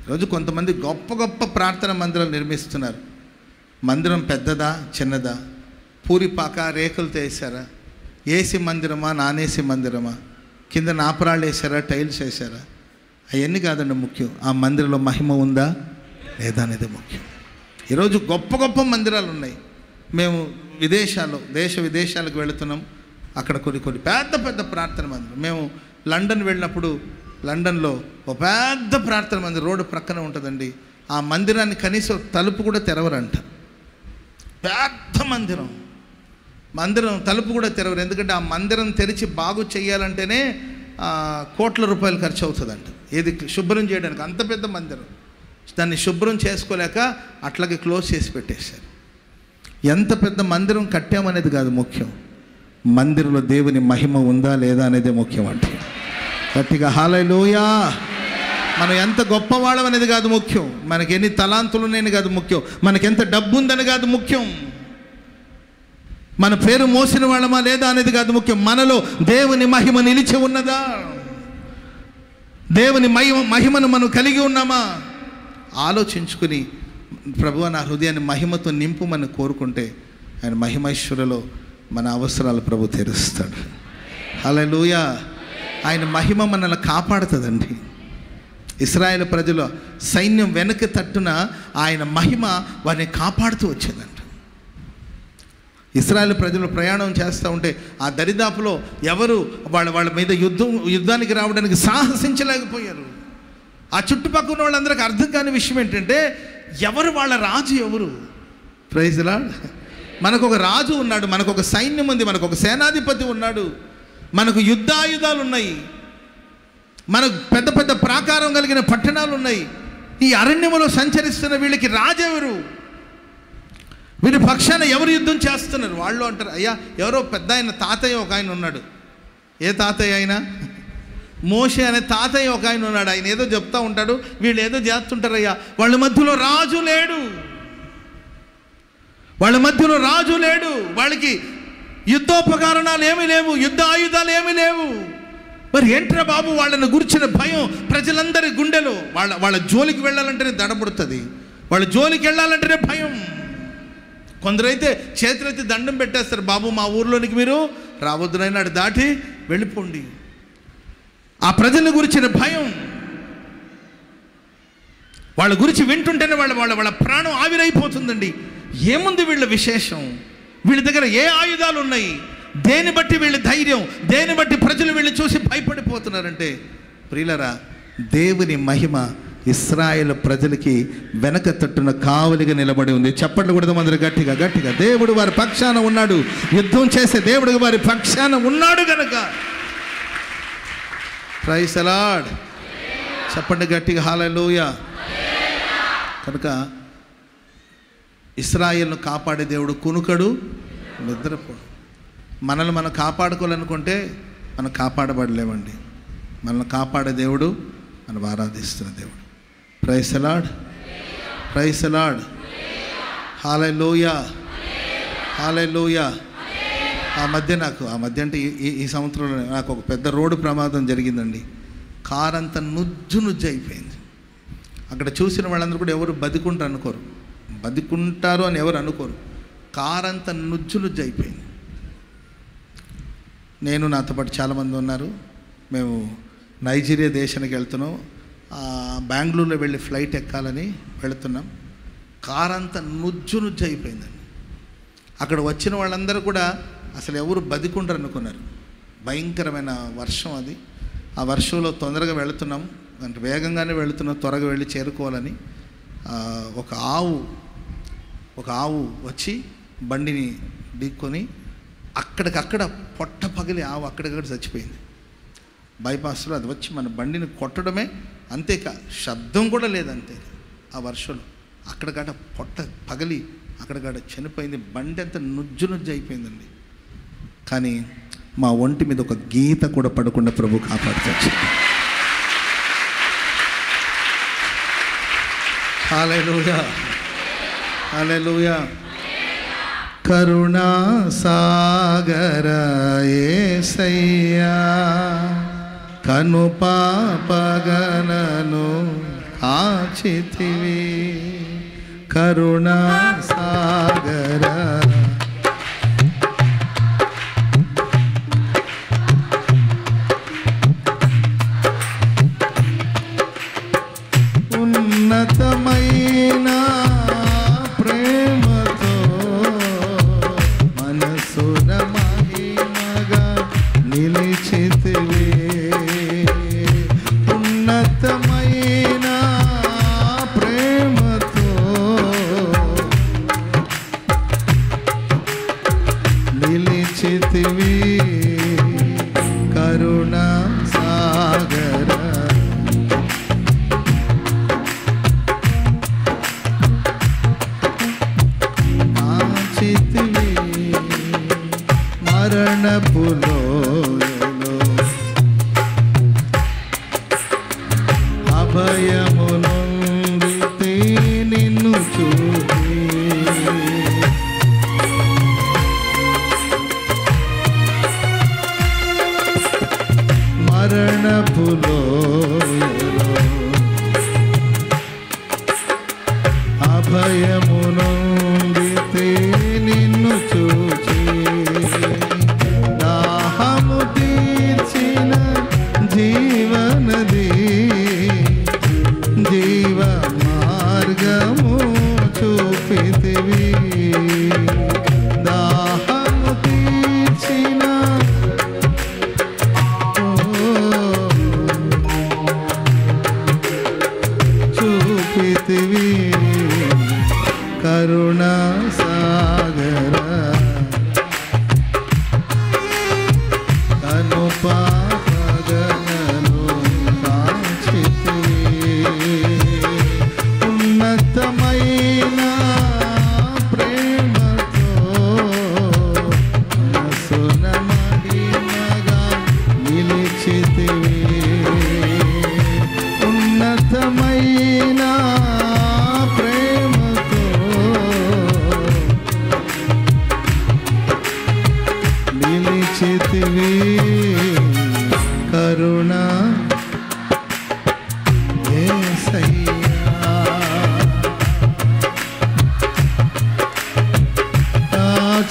ఈరోజు కొంతమంది గొప్ప గొప్ప ప్రార్థన మందిరాలు నిర్మిస్తున్నారు. మందిరం పెద్దదా చిన్నదా, పూరిపాక రేకులతో వేసారా, ఏసీ మందిరమా నాన్ ఏసీ మందిరమా, కింద నాపరాళ్ళు వేసారా టైల్స్ వేసారా, అవన్నీ కాదండి ముఖ్యం. ఆ మందిరంలో మహిమ ఉందా లేదా అనేది ముఖ్యం. ఈరోజు గొప్ప గొప్ప మందిరాలు ఉన్నాయి. మేము దేశ విదేశాలకు వెళుతున్నాం, అక్కడ కొన్ని పెద్ద ప్రార్థన మందిరం. మేము లండన్ వెళ్ళినప్పుడు లండన్లో ఒక పెద్ద ప్రార్థన మందిరం రోడ్డు ప్రక్కన ఉంటుందండి. ఆ మందిరాన్ని కనీసం తలుపు కూడా తెరవరంట. పెద్ద మందిరం తలుపు కూడా తెరవరు. ఎందుకంటే ఆ మందిరం తెరిచి బాగు చేయాలంటేనే కోట్ల రూపాయలు ఖర్చు అవుతుందంట. ఏది శుభ్రం చేయడానికి, అంత పెద్ద మందిరం. దాన్ని శుభ్రం చేసుకోలేక అట్లాగే క్లోజ్ చేసి పెట్టేశారు. ఎంత పెద్ద మందిరం కట్టామనేది కాదు ముఖ్యం, మందిరంలో దేవుని మహిమ ఉందా లేదా అనేది ముఖ్యం. అంటే గట్టిగా హల్లెలూయా. మనం ఎంత గొప్పవాళ్ళం అనేది కాదు ముఖ్యం, మనకి ఎన్ని తలాంతులు ఉన్నాయని కాదు ముఖ్యం, మనకి ఎంత డబ్బు ఉందని కాదు ముఖ్యం, మన పేరు మోసిన వాళ్ళమా లేదా అనేది కాదు ముఖ్యం, మనలో దేవుని మహిమ నిలిచి ఉన్నదా, దేవుని మహిమను మనం కలిగి ఉన్నామా ఆలోచించుకుని ప్రభువా నా హృదయాన్ని మహిమతో నింపుమని కోరుకుంటే ఆయన మహిమైశ్వరులో మన అవసరాలు ప్రభు తీరుస్తాడు. హల్లెలూయా. ఆయన మహిమ మనల్ని కాపాడుతుందండి. ఇశ్రాయేలు ప్రజల సైన్యం వెనక తట్టున ఆయన మహిమ వారిని కాపాడుతూ వచ్చేదంట. ఇశ్రాయేలు ప్రజలు ప్రయాణం చేస్తూ ఉంటే ఆ దరిదాపులో ఎవరు వాళ్ళ మీద యుద్ధానికి రావడానికి సాహసించలేకపోయారు. ఆ చుట్టుపక్కల వాళ్ళందరికీ అర్థం కాని విషయం ఏంటంటే ఎవరు వాళ్ళ రాజు ఎవరు. Praise the Lord. మనకు ఒక రాజు ఉన్నాడు, మనకు ఒక సైన్యం ఉంది, మనకు ఒక సేనాధిపతి ఉన్నాడు, మనకు యుద్ధాయుధాలు ఉన్నాయి, మనకు పెద్ద ప్రాకారం కలిగిన పట్టణాలు ఉన్నాయి. ఈ అరణ్యములో సంచరిస్తున్న వీళ్ళకి రాజెవరు, వీరి పక్షాన ఎవరు యుద్ధం చేస్తున్నారు? వాళ్ళు అంటారు, అయ్యా ఎవరో పెద్ద ఆయన తాతయ్య ఒక ఆయన ఉన్నాడు. ఏ తాతయ్య అయినా? మోషే అనే తాతయ్య ఒక ఆయన ఉన్నాడు. ఆయన ఏదో చెప్తా ఉంటాడు, వీళ్ళు ఏదో చేస్తుంటారు. అయ్యా వాళ్ళ మధ్యలో రాజు లేడు, వాళ్ళ మధ్యలో రాజు లేడు. వాళ్ళకి యుద్ధోపకరణాలు ఏమీ లేవు, యుద్ధ ఆయుధాలు ఏమీ లేవు. మరి ఏంట్రా బాబు వాళ్ళని గురించిన భయం ప్రజలందరి గుండెలో. వాళ్ళ జోలికి వెళ్ళాలంటేనే దడబడుతుంది, వాళ్ళ జోలికి వెళ్ళాలంటేనే భయం. కొందరైతే చేతులైతే దండం పెట్టేస్తారు, బాబు మా ఊర్లోనికి మీరు రావద్దునైనా అటు దాటి వెళ్ళిపోండి. ఆ ప్రజల గురించిన భయం, వాళ్ళ గురించి వింటుంటేనే వాళ్ళ ప్రాణం ఆవిరైపోతుందండి. ఏముంది వీళ్ళ విశేషం? వీళ్ళ దగ్గర ఏ ఆయుధాలు ఉన్నాయి? దేని బట్టి వీళ్ళ ధైర్యం, దేని బట్టి ప్రజలు వీళ్ళు చూసి భయపడిపోతున్నారంటే, ప్రియులరా, దేవుని మహిమ ఇశ్రాయేలు ప్రజలకి వెనక తట్టున కావలిగా నిలబడి ఉంది. చప్పట్లు కూడా అందరూ గట్టిగా గట్టిగా. దేవుడు వారి పక్షాన ఉన్నాడు, యుద్ధం చేసే దేవుడు వారి పక్షాన ఉన్నాడు గనక. Praise the Lord. చెప్పండి గట్టిగా హల్లెలూయా. కనుక ఇశ్రాయేలును కాపాడే దేవుడు కునుకడు, నిద్రపోడు. మనల్ని మనం కాపాడుకోవాలనుకుంటే మనం కాపాడబడలేమండి. మనల్ని కాపాడే దేవుడు మనం ఆరాధిస్తున్న దేవుడు. Praise the lord, praise the lord. Hallelujah, hallelujah. ఆ మధ్య అంటే ఈ సంవత్సరంలో నాకు ఒక పెద్ద రోడ్డు ప్రమాదం జరిగిందండి. కారు అంతా నుజ్జు అయిపోయింది. అక్కడ చూసిన వాళ్ళందరూ కూడా ఎవరు బతికుంటారు అని ఎవరు అనుకోరు. కారు అంతా నుజ్జు అయిపోయింది. నేను నాతో పాటు చాలామంది ఉన్నారు. మేము నైజీరియా దేశానికి వెళ్తున్నాం. బెంగళూరులో వెళ్ళి ఫ్లైట్ ఎక్కాలని వెళుతున్నాం. కారు అంతా నుజ్జు అయిపోయిందండి. అక్కడ వచ్చిన వాళ్ళందరూ కూడా అసలు ఎవరు బతికుంటారు అనుకున్నారు. భయంకరమైన వర్షం అది. ఆ వర్షంలో తొందరగా వెళుతున్నాం, అంటే వేగంగానే వెళుతున్నాం, త్వరగా వెళ్ళి చేరుకోవాలని. ఒక ఆవు వచ్చి బండిని ఢీక్కొని అక్కడికక్కడ పొట్ట పగిలి ఆవు అక్కడికక్కడ చచ్చిపోయింది. బైపాస్లో అది వచ్చి మన బండిని కొట్టడమే, అంతేకా శబ్దం కూడా లేదంతే. ఆ వర్షంలో అక్కడికక్కడ పొట్ట పగిలి అక్కడికక్కడ చనిపోయింది. బండి అంతా నుజ్జు అయిపోయిందండి. కానీ మా ఒంటి మీద ఒక గీత కూడా పడకుండా ప్రభు కాపాడుతాడు. హల్లెలూయా, హల్లెలూయా. కరుణా సాగర యేసయ్యా, కను పాపగనను కాచితివి. కరుణా సాగర ఉన్నతమైన ప్రేమతో మనసున మహిమగా నిలిచితివి. ఉన్నతమైన ప్రేమతో నిలిచితివి. కరుణా సాగర మరణపులో అభయమునందితే నిన్ను చూసి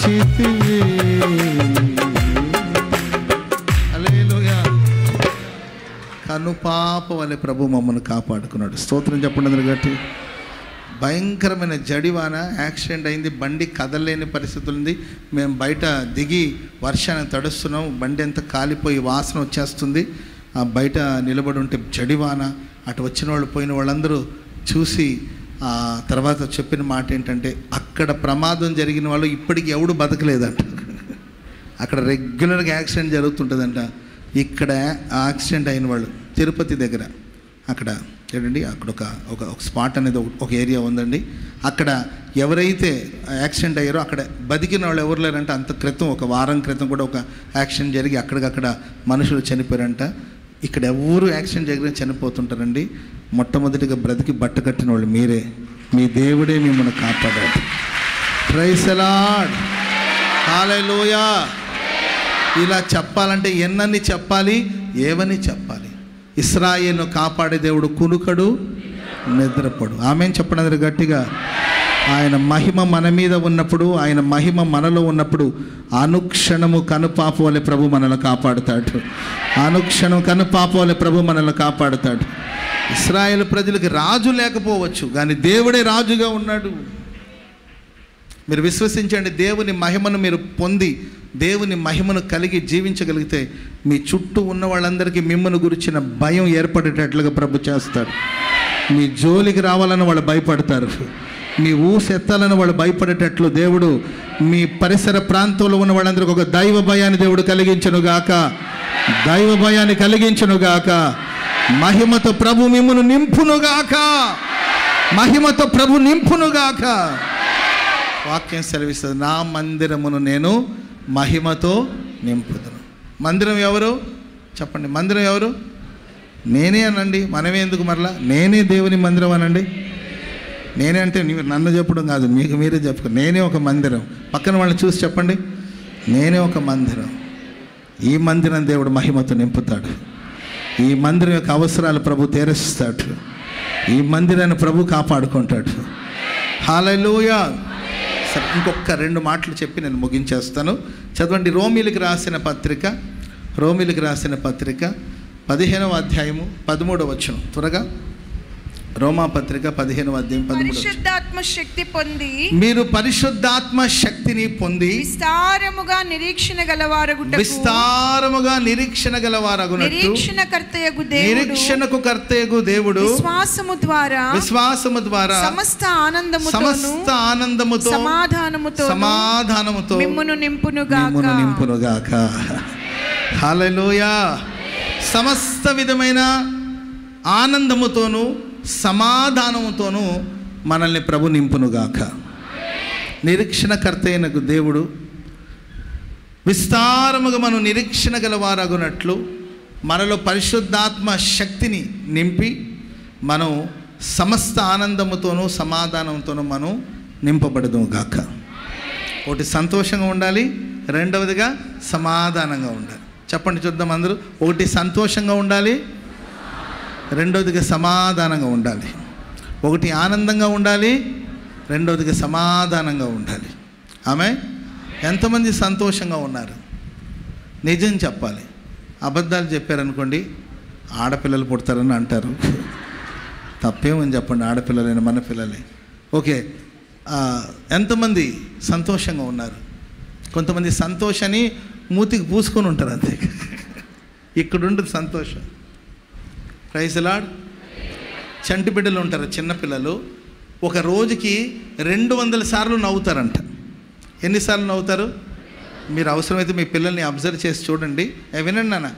కాచితివి. హల్లెలూయా. కనుపాప వలె ప్రభు మమ్మల్ని కాపాడుకున్నాడు. స్తోత్రం చెప్పండి అందరూ గట్టి. భయంకరమైన జడివాన, యాక్సిడెంట్ అయింది, బండి కదలలేని పరిస్థితులు ఉంది. మేము బయట దిగి వర్షాన్ని తడుస్తున్నాం, బండి అంతా కాలిపోయి వాసన వచ్చేస్తుంది. ఆ బయట నిలబడి ఉంటే జడివాన, అటు వచ్చిన వాళ్ళు పోయిన వాళ్ళందరూ చూసి ఆ తర్వాత చెప్పిన మాట ఏంటంటే, అక్కడ ప్రమాదం జరిగిన వాళ్ళు ఇప్పటికి ఎవడు బతకలేదంట. అక్కడ రెగ్యులర్గా యాక్సిడెంట్ జరుగుతుంటుందంట. ఇక్కడ యాక్సిడెంట్ అయిన వాళ్ళు తిరుపతి దగ్గర అక్కడ చూడండి, అక్కడ ఒక స్పాట్ అనేది ఒక ఏరియా ఉందండి. అక్కడ ఎవరైతే యాక్సిడెంట్ అయ్యారో అక్కడ బతికిన వాళ్ళు ఎవరు లేరంటే, అంత క్రితం ఒక వారం క్రితం కూడా ఒక యాక్సిడెంట్ జరిగి అక్కడికక్కడ మనుషులు చనిపోయారంట. ఇక్కడ ఎవరు యాక్సిడెంట్ జరిగిన చనిపోతుంటారండి. మొట్టమొదటిగా బ్రతికి బట్ట కట్టిన వాళ్ళు మీరే. మీ దేవుడే మిమ్మల్ని కాపాడాడు. Praise the lord. హల్లెలూయా. ఇలా చెప్పాలంటే ఎన్నని చెప్పాలి, ఏవని చెప్పాలి. ఇశ్రాయేలును కాపాడే దేవుడు కునుకడు, నిద్రపడు. ఆమేన్ చెప్పండి అందరూ గట్టిగా. ఆయన మహిమ మన మీద ఉన్నప్పుడు, ఆయన మహిమ మనలో ఉన్నప్పుడు అనుక్షణము కనుపాప వలె ప్రభు మనల్ని కాపాడుతాడు. అనుక్షణం కనుపాప వలె ప్రభు మనల్ని కాపాడుతాడు. ఇశ్రాయేలు ప్రజలకు రాజు లేకపోవచ్చు, కానీ దేవుడే రాజుగా ఉన్నాడు. మీరు విశ్వసించండి. దేవుని మహిమను మీరు పొంది, దేవుని మహిమను కలిగి జీవించగలిగితే మీ చుట్టూ ఉన్న వాళ్ళందరికీ మిమ్మల్ని గురించిన భయం ఏర్పడేటట్లుగా ప్రభు చేస్తాడు. మీ జోలికి రావాలని వాళ్ళు భయపడతారు. మీ ఊసెత్తాలని వాళ్ళు భయపడేటట్లు దేవుడు మీ పరిసర ప్రాంతంలో ఉన్న వాళ్ళందరికీ ఒక దైవ భయాన్ని దేవుడు కలిగించునుగాక. దైవ భయాన్ని కలిగించునుగాక. మహిమతో ప్రభు మిమ్మల్ని నింపునుగాక. మహిమతో ప్రభు నింపునుగాక. వాక్యం సెలవిస్తుంది, నా మందిరమును నేను మహిమతో నింపుదును. మందిరం ఎవరు చెప్పండి? మందిరం ఎవరు? నేనే అనండి. మనమే ఎందుకు మరలా? నేనే దేవుని మందిరం అనండి. నేనే అంటే నన్ను చెప్పడం కాదు, మీకు మీరే చెప్పుకో. నేనే ఒక మందిరం. పక్కన వాళ్ళని చూసి చెప్పండి, నేనే ఒక మందిరం. ఈ మందిరం దేవుడు మహిమతో నింపుతాడు. ఈ మందిరం యొక్క అవసరాలు ప్రభు తీరుస్తాడు. ఈ మందిరాన్ని ప్రభు కాపాడుకుంటాడు. హల్లెలూయా. సరే, ఇంకొక 2 మాటలు చెప్పి నేను ముగించేస్తాను. చదవండి. రోమీలకు రాసిన పత్రిక, రోమీలకు రాసిన పత్రిక 15వ అధ్యాయము 13వ వచనం. త్వరగా రోమా పత్రిక 15వ అధ్యాయం 13వ వచనం. పరిశుద్ధాత్మ శక్తి పొంది, మీరు పరిశుద్ధాత్మ శక్తిని పొంది విస్తారముగా నిరీక్షణ గలవారగుటకు, విస్తారముగా నిరీక్షణ గలవారగునట్టు, నిరీక్షణకు కర్తయగు దేవుడు విశ్వాసము ద్వారా సమస్త ఆనందముతో సమాధానముతో మిమ్మును నింపునుగాక. హల్లెలూయా. సమస్త విధమైన ఆనందముతోనూ సమాధానముతోనూ మనల్ని ప్రభు నింపునుగాక. నిరీక్షణకర్త అయిన దేవుడు విస్తారముగా మనం నిరీక్షణ గలవారగునట్లు మనలో పరిశుద్ధాత్మ శక్తిని నింపి మనం సమస్త ఆనందముతోనూ సమాధానంతోనూ మనం నింపబడదుగాక. ఒకటి సంతోషంగా ఉండాలి, రెండవదిగా సమాధానంగా ఉండాలి. చెప్పండి చూద్దాం అందరూ. ఒకటి సంతోషంగా ఉండాలి, రెండవదిగా సమాధానంగా ఉండాలి. ఒకటి ఆనందంగా ఉండాలి, రెండవదిగా సమాధానంగా ఉండాలి. ఆమె ఎంతమంది సంతోషంగా ఉన్నారు? నిజం చెప్పాలి. అబద్ధాలు చెప్పారనుకోండి, ఆడపిల్లలు పుడతారని అంటారు. తప్పేమని చెప్పండి, ఆడపిల్లలైన మన పిల్లలే. ఓకే, ఎంతమంది సంతోషంగా ఉన్నారు? కొంతమంది సంతోషాన్ని మూతికి పూసుకొని ఉంటారు అంతే. ఇక్కడ ఉంటుంది సంతోషం. Praise the lord. చంటి బిడ్డలు ఉంటారు, చిన్నపిల్లలు. ఒక రోజుకి 200 సార్లు నవ్వుతారంట. ఎన్నిసార్లు నవ్వుతారు? మీరు అవసరమైతే మీ పిల్లల్ని అబ్జర్వ్ చేసి చూడండి. వినండి నాన్న,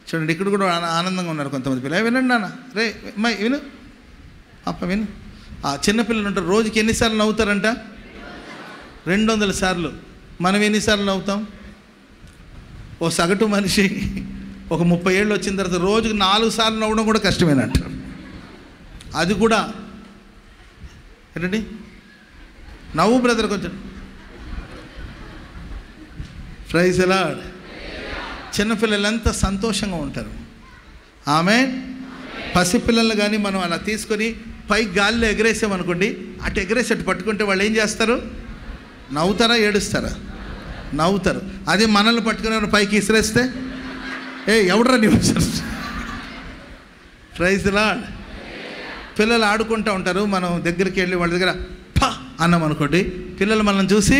చూడండి. ఇక్కడ కూడా ఆనందంగా ఉన్నారు కొంతమంది పిల్లలు. వినండి నాన్న, రే అమ్మాయి విను, అప్ప విను. ఆ చిన్నపిల్లలు ఉంటారు, రోజుకి ఎన్నిసార్లు నవ్వుతారంట? 200 సార్లు. మనం ఎన్నిసార్లు నవ్వుతాం? ఓ సగటు మనిషి ఒక 30 ఏళ్ళు వచ్చిన తర్వాత రోజుకు 4 సార్లు నవ్వడం కూడా కష్టమేనంట. అది కూడా ఏంటండి? నవ్వు బ్రదర్ కొంచెం. Praise the Lord. చిన్నపిల్లలు ఎంత సంతోషంగా ఉంటారు. ఆమె పసిపిల్లలు కానీ మనం అలా తీసుకొని పై గాలిలో ఎగరేసామనుకోండి, అటు ఎగరేసి అటు పట్టుకుంటే వాళ్ళు ఏం చేస్తారు? నవ్వుతారా, ఏడుస్తారా? నవ్వుతారు. అదే మనల్ని పట్టుకుని పైకి ఇసిరేస్తే ఎవడరా నీవు ప్రైజ్ లార్డ్. పిల్లలు ఆడుకుంటూ ఉంటారు, మనం దగ్గరికి వెళ్ళి వాళ్ళ దగ్గర పా అన్నాం అనుకోండి, పిల్లలు మనల్ని చూసి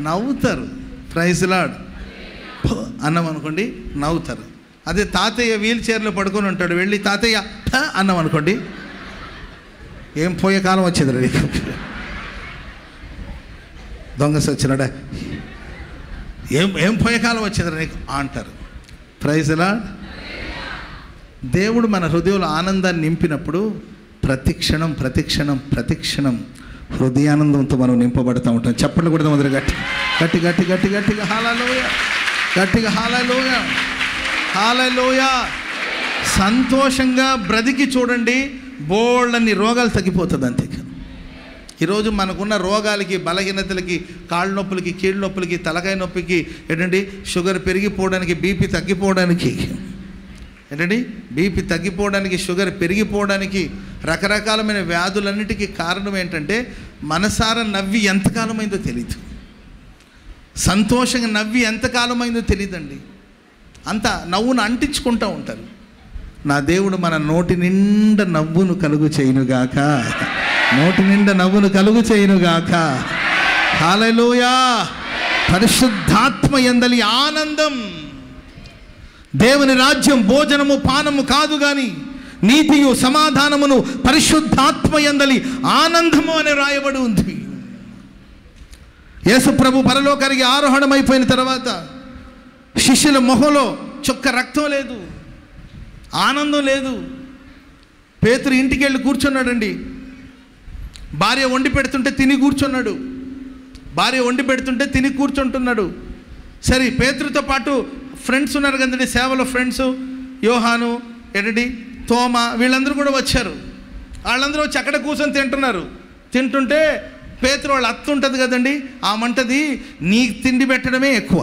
నవ్వుతారు. Praise Lord. అన్నాం అనుకోండి నవ్వుతారు. అదే తాతయ్య వీల్ చైర్లో పడుకొని ఉంటాడు, వెళ్ళి తాతయ్య అన్నాం అనుకోండి, ఏం పోయే కాలం వచ్చేది రా దొంగ సచ్చినాడా, ఏం పోయే కాలం వచ్చేది నీకు అంటారు. Praise Lord. దేవుడు మన హృదయంలో ఆనందాన్ని నింపినప్పుడు ప్రతి క్షణం ప్రతి క్షణం ప్రతి క్షణం హృదయానందంతో మనం నింపబడుతూ ఉంటాం. చప్పట్లు కూడా మొదలు గట్టి గట్టి గట్టి గట్టి గట్టిగా హల్లెలూయా, గట్టిగా హల్లెలూయా, హల్లెలూయా. సంతోషంగా బ్రతికి చూడండి, బోళ్ళన్ని రోగాలు తగ్గిపోతుంది. అంతే. ఈరోజు మనకున్న రోగాలకి, బలహీనతలకి, కాళ్ళ నొప్పులకి, కీళ్ళ నొప్పులకి, తలకాయ నొప్పికి ఏంటండి, షుగర్ పెరిగిపోవడానికి, బీపీ తగ్గిపోవడానికి, ఏంటండి బీపీ తగ్గిపోవడానికి, షుగర్ పెరిగిపోవడానికి, రకరకాలమైన వ్యాధులన్నిటికీ కారణం ఏంటంటే మనసారా నవ్వి ఎంతకాలమైందో తెలియదు, సంతోషంగా నవ్వి ఎంతకాలమైందో తెలియదండి. అంతా నవ్వును అంటించుకుంటూ ఉంటారు. నా దేవుడు మన నోటి నిండా నవ్వును కలుగు చేయునుగాక, నోటి నిండా నవ్వును కలుగు చేయునుగాక. హల్లెలూయా. పరిశుద్ధాత్మ యందలి ఆనందం. దేవుని రాజ్యం భోజనము పానము కాదు గాని నీతియు సమాధానమును పరిశుద్ధాత్మ యందలి ఆనందము అని రాయబడి ఉంది. యేసు ప్రభు పరలోకానికి ఆరోహణమైపోయిన తర్వాత శిష్యుల మొహంలో చుక్క రక్తం లేదు, ఆనందం లేదు. పేతురు ఇంటికి వెళ్ళి కూర్చున్నాడండి. భార్య వండి పెడుతుంటే తిని కూర్చున్నాడు, భార్య వండి పెడుతుంటే తిని కూర్చుంటున్నాడు. సరే, పేతురుతో పాటు ఫ్రెండ్స్ ఉన్నారు కదండి, సేవలో ఫ్రెండ్స్, యోహాను, ఏంటండి తోమ, వీళ్ళందరూ కూడా వచ్చారు. వాళ్ళందరూ వచ్చి అక్కడ కూర్చొని తింటున్నారు. తింటుంటే పేతురు వాళ్ళ అత్త ఉంటుంది కదండి, ఆ మంటది నీకు తిండి పెట్టడమే ఎక్కువ,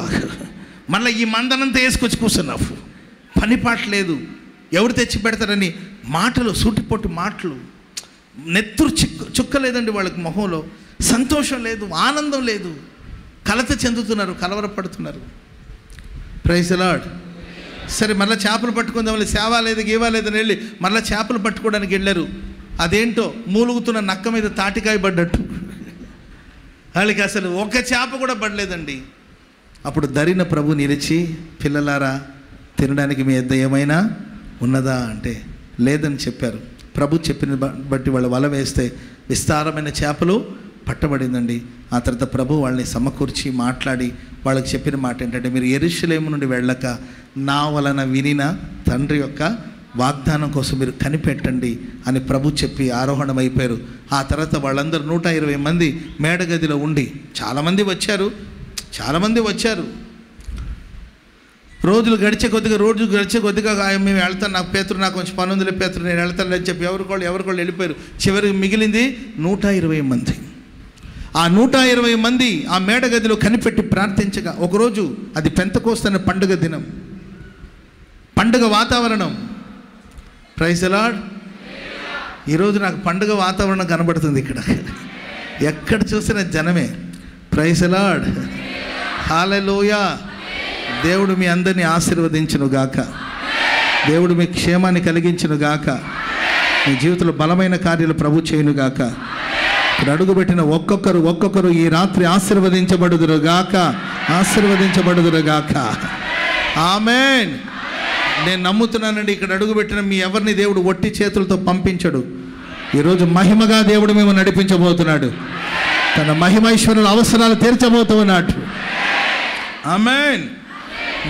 మళ్ళీ ఈ మందనంతా వేసుకొచ్చి కూర్చున్నావు, పని పాట లేదు, ఎవరు తెచ్చి పెడతారని మాటలు, సూటిపోటు మాటలు, నెత్తురు చుక్క లేదండి వాళ్ళకి మొహంలో, సంతోషం లేదు, ఆనందం లేదు, కలత చెందుతున్నారు, కలవరపడుతున్నారు. Praise lord. సరే, మళ్ళీ చేపలు పట్టుకుందాం, సేవ లేదు గీవా లేదని వెళ్ళి మళ్ళీ చేపలు పట్టుకోవడానికి వెళ్ళారు. అదేంటో మూలుగుతున్న నక్క మీద తాటికాయ పడ్డట్టు, వాళ్ళకి అసలు ఒక చేప కూడా పడలేదండి. అప్పుడు దరిన ప్రభు నిలిచి, పిల్లలారా తినడానికి మీ వద్ద ఏమైనా ఉన్నదా అంటే లేదని చెప్పారు. ప్రభు చెప్పిన బట్టి వాళ్ళు వల వేస్తే విస్తారమైన చేపలు పట్టబడిందండి. ఆ తర్వాత ప్రభు వాళ్ళని సమకూర్చి మాట్లాడి వాళ్ళకి చెప్పిన మాట ఏంటంటే, మీరు యెరూషలేము నుండి వెళ్ళక నా వలన వినిన తండ్రి యొక్క వాగ్దానం కోసం మీరు కనిపెట్టండి అని ప్రభు చెప్పి ఆరోహణం అయిపోయారు. ఆ తర్వాత వాళ్ళందరూ 120 మంది మేడగదిలో ఉండి, చాలామంది వచ్చారు. రోజు గడిచే కొద్దిగా మేము వెళ్తాను, నాకు పేతురు నాకు కొంచెం పని ఉందిలే పేతురు నేను వెళ్తాను అని చెప్పి ఎవరికోళ్ళు వెళ్ళిపోయారు. చివరికి మిగిలింది 120 మంది. ఆ 120 మంది ఆ మేడగదిలో కనిపెట్టి ప్రార్థించగా, ఒకరోజు అది పెంతెకోస్తు పండుగ దినం, పండుగ వాతావరణం. Praise the lord. ఈరోజు నాకు పండుగ వాతావరణం కనబడుతుంది ఇక్కడ, ఎక్కడ చూసినా జనమే. Praise the lord. హల్లెలూయా. దేవుడు మీ అందరినీ ఆశీర్వదించును గాక, దేవుడు మీ క్షేమాన్ని కలిగించును గాక, మీ జీవితంలో బలమైన కార్యాలు ప్రభు చేయును గాక. ఇక్కడ అడుగుపెట్టిన ఒక్కొక్కరు ఈ రాత్రి ఆశీర్వదించబడుదురు గాక. ఆమేన్. నేను నమ్ముతున్నానండి, ఇక్కడ అడుగుపెట్టిన మీ ఎవరిని దేవుడు ఒట్టి చేతులతో పంపించడు. ఈరోజు మహిమగా దేవుడు మేము నడిపించబోతున్నాడు, తన మహిమైశ్వరుల అవసరాలు తీర్చబోతున్నాడు. ఆమేన్.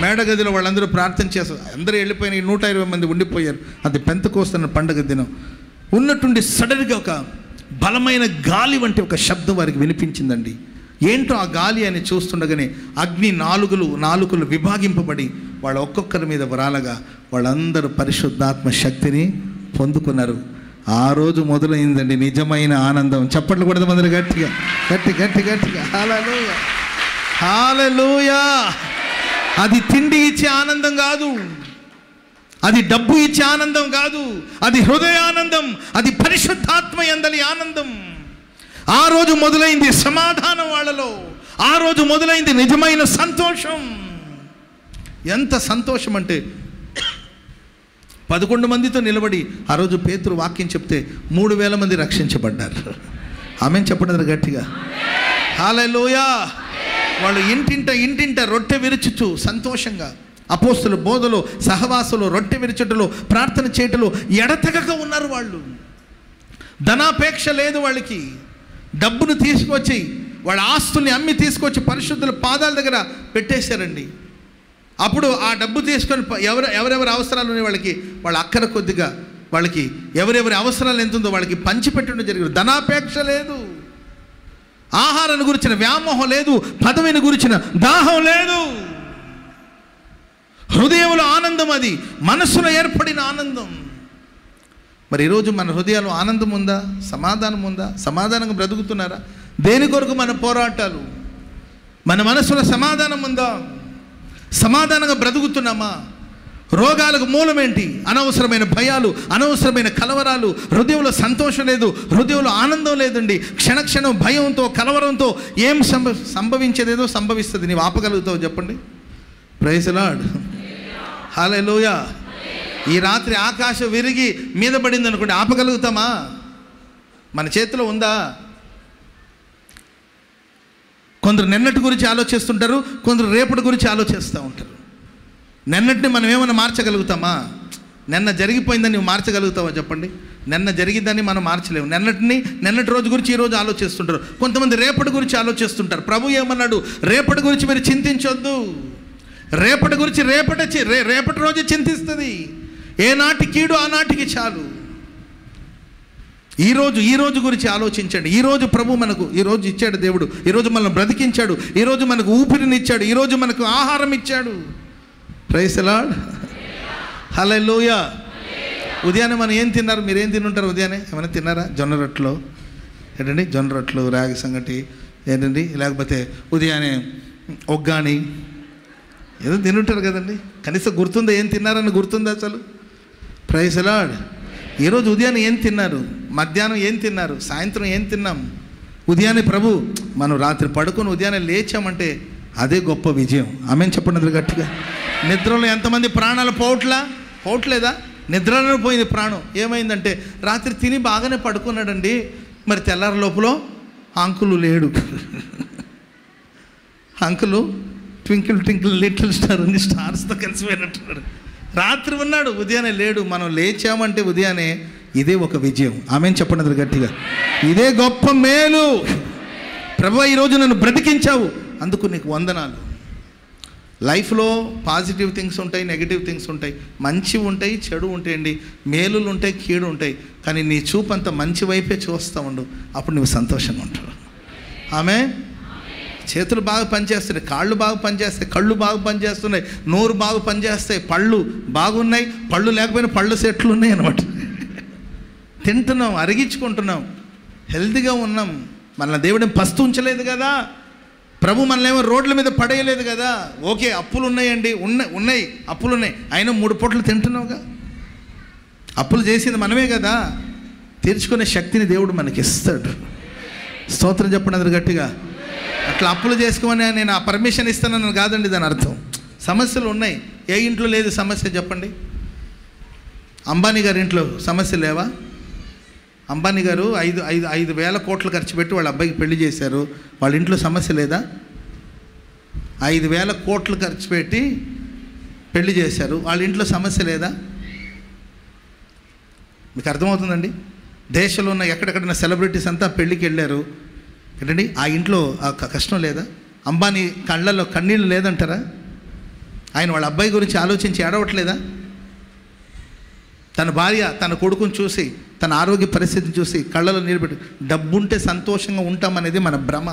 మేడగదిలో వాళ్ళందరూ ప్రార్థన చేస్తారు. అందరూ వెళ్ళిపోయిన 120 మంది ఉండిపోయారు. అది పెంతెకోస్తు పండుగ దినం. ఉన్నట్టుండి సడన్గా ఒక బలమైన గాలి వంటి ఒక శబ్దం వారికి వినిపించిందండి. ఏంటో ఆ గాలి అని చూస్తుండగానే అగ్ని నాలుకలు విభాగింపబడి వాళ్ళ ఒక్కొక్కరి మీద వరాలగా వాళ్ళందరూ పరిశుద్ధాత్మ శక్తిని పొందుకున్నారు. ఆ రోజు మొదలైందండి నిజమైన ఆనందం. చప్పట్లు కూడా మొదలు గట్టిగా. హల్లెలూయా, హల్లెలూయా. అది తిండి ఇచ్చే ఆనందం కాదు, అది డబ్బు ఇచ్చే ఆనందం కాదు, అది హృదయానందం, అది పరిశుద్ధాత్మ యందలి ఆనందం. ఆ రోజు మొదలైంది సమాధానం వాళ్ళలో. ఆ రోజు మొదలైంది నిజమైన సంతోషం. ఎంత సంతోషం అంటే 11 మందితో నిలబడి ఆ రోజు పేతురు వాక్యం చెప్తే 3000 మంది రక్షించబడ్డారు. ఆమేన్ చెప్పండి గట్టిగా. హల్లెలూయా. వాళ్ళు ఇంటింట రొట్టె విరుచుచు సంతోషంగా అపోస్తుల బోధలో, సహవాసంలో, రొట్టె విరుచుటలో, ప్రార్థన చేయటలో ఎడతెగక ఉన్నారు. వాళ్ళు ధనాపేక్ష లేదు వాళ్ళకి. డబ్బును తీసుకొచ్చి వాళ్ళ ఆస్తుల్ని అమ్మి తీసుకొచ్చి పరిశుద్ధుల పాదాల దగ్గర పెట్టేశారండి. అప్పుడు ఆ డబ్బు తీసుకొని ఎవరెవరి అవసరాలు ఉన్నాయి వాళ్ళకి, వాళ్ళ అక్కర కొద్దిగా వాళ్ళకి ఎవరెవరి అవసరాలు ఎంత ఉందో వాళ్ళకి పంచిపెట్టడం జరిగింది. ధనాపేక్ష లేదు, ఆహారాన్ని గురించిన వ్యామోహం లేదు, పదవిని గురించిన దాహం లేదు. హృదయంలో ఆనందం, అది మనస్సులో ఏర్పడిన ఆనందం. మరి ఈరోజు మన హృదయాల్లో ఆనందం ఉందా? సమాధానం ఉందా? సమాధానంగా బ్రతుకుతున్నారా? దేని కొరకు మన పోరాటాలు? మన మనస్సులో సమాధానం ఉందా? సమాధానంగా బ్రతుకుతున్నామా? రోగాలకు మూలమేంటి? అనవసరమైన భయాలు, అనవసరమైన కలవరాలు. హృదయంలో సంతోషం లేదు, హృదయంలో ఆనందం లేదండి. క్షణక్షణం భయంతో, కలవరంతో ఏం సంభవించేదేదో సంభవిస్తుంది. నీవు ఆపగలుగుతావు చెప్పండి? Praise lord. హల్లెలూయా. ఈ రాత్రి ఆకాశం విరిగి మీద పడింది అనుకోండి, ఆపగలుగుతామా? మన చేతిలో ఉందా? కొందరు నిన్నటి గురించి ఆలోచిస్తుంటారు, కొందరు రేపటి గురించి ఆలోచిస్తూ ఉంటారు. నిన్నటిని మనం ఏమైనా మార్చగలుగుతామా? నిన్న జరిగిపోయిందని నువ్వు మార్చగలుగుతావా చెప్పండి? నిన్న జరిగిందని మనం మార్చలేము. నిన్నటి రోజు గురించి ఈరోజు ఆలోచిస్తుంటారు. కొంతమంది రేపటి గురించి ఆలోచిస్తుంటారు. ప్రభు ఏమన్నాడు? రేపటి గురించి మీరు చింతించొద్దు. రేపటి గురించి రేపటి రోజు చింతిస్తుంది. ఏనాటి కీడు ఆనాటికి చాలు. ఈ రోజు గురించి ఆలోచించండి. ఈరోజు ప్రభు మనకు ఈరోజు ఇచ్చాడు దేవుడు. ఈరోజు మనల్ని బ్రతికించాడు. ఈరోజు మనకు ఊపిరినిచ్చాడు. ఈరోజు మనకు ఆహారం ఇచ్చాడు. Praise the lord. హల్లెలూయా. ఉదయాన్నే మనం ఏం తిన్నారు? మీరు ఏం తినుంటారు ఉదయాన్నే? ఏమైనా తిన్నారా? జొన్న రొట్టెలు ఏంటండి? జొన్న రొట్టెలు, రాగి సంగటి ఏంటండి, లేకపోతే ఉదయాన్నే ఒగ్గాని ఏదో తినుంటారు కదండి. కనీసం గుర్తుందా? ఏం తిన్నారని గుర్తుందా అసలు? Praise the lord. ఈరోజు ఉదయాన్నే ఏం తిన్నారు? మధ్యాహ్నం ఏం తిన్నారు? సాయంత్రం ఏం తిన్నాం? ఉదయాన్నే ప్రభు మనం రాత్రి పడుకొని ఉదయాన్నే లేచామంటే అదే గొప్ప విజయం. ఆమేన్ చెప్పండి గట్టిగా. నిద్రలో ఎంతమంది ప్రాణాలు పోవట్లేదా? నిద్రలో పోయింది ప్రాణం. ఏమైందంటే రాత్రి తిని బాగానే పడుకున్నాడండి, మరి తెల్లారి లోపల అంకులు లేడు. Uncle twinkle twinkle little star ఉంది, స్టార్స్తో కలిసిపోయినట్టున్నాడు. రాత్రి ఉన్నాడు, ఉదయాన్నే లేడు. మనం లేచామంటే ఉదయాన్నే ఇదే ఒక విజయం. ఆమేన్ చెప్పండి గట్టిగా. ఇదే గొప్ప మేలు. ప్రభువా ఈరోజు నన్ను బ్రతికించావు, అందుకు నీకు వందనాలు. లైఫ్లో పాజిటివ్ థింగ్స్ ఉంటాయి, నెగిటివ్ థింగ్స్ ఉంటాయి, మంచి ఉంటాయి, చెడు ఉంటాయండి, మేలులు ఉంటాయి, కీడు ఉంటాయి. కానీ నీ చూపు అంతా మంచి వైపే చూస్తూ ఉండు, అప్పుడు నువ్వు సంతోషంగా ఉంటావు. ఆమేన్. చేతులు బాగా పనిచేస్తున్నాయి, కాళ్ళు బాగా పనిచేస్తాయి, కళ్ళు బాగా పనిచేస్తున్నాయి, నోరు బాగా పనిచేస్తాయి, పళ్ళు బాగున్నాయి, పళ్ళు లేకపోయినా పళ్ళు సెట్లు ఉన్నాయి అన్నమాట. తింటున్నాం, అరిగించుకుంటున్నాం, హెల్తీగా ఉన్నాం. మన దేవుడిని పస్తు ఉంచలేదు కదా. ప్రభు మనల్ని రోడ్ల మీద పడేయలేదు కదా. ఓకే, అప్పులు ఉన్నాయండి, ఉన్నాయి అప్పులు ఉన్నాయి, అయినా 3 పూటలు తింటున్నావుగా. అప్పులు చేసింది మనమే కదా. తీర్చుకునే శక్తిని దేవుడు మనకి ఇస్తాడు. స్తోత్రం చెప్పండి అందరు గట్టిగా. అట్లా అప్పులు చేసుకోమని నేను ఆ పర్మిషన్ ఇస్తానని కాదండి దాని అర్థం. సమస్యలు ఉన్నాయి. ఏ ఇంట్లో లేదు సమస్య చెప్పండి? అంబానీ గారి ఇంట్లో సమస్య లేవా? అంబానీ గారు 5,000 కోట్లు ఖర్చు పెట్టి వాళ్ళ అబ్బాయికి పెళ్లి చేశారు. వాళ్ళ ఇంట్లో సమస్య లేదా? 5,000 కోట్లు ఖర్చు పెట్టి పెళ్లి చేశారు, వాళ్ళ ఇంట్లో సమస్య లేదా? మీకు అర్థమవుతుందండి? దేశంలో ఉన్న ఎక్కడెక్కడైనా సెలబ్రిటీస్ అంతా పెళ్ళికి వెళ్ళారు ఏంటండి, ఆ ఇంట్లో ఆ కష్టం లేదా? అంబానీ కళ్ళల్లో కన్నీళ్ళు లేదంటారా? ఆయన వాళ్ళ అబ్బాయి గురించి ఆలోచించి ఏడవట్లేదా? తన భార్య తన కొడుకుని చూసి, తన ఆరోగ్య పరిస్థితిని చూసి కళ్ళలో నీళ్ళు పెట్టి, డబ్బుంటే సంతోషంగా ఉంటామనేది మన భ్రమ.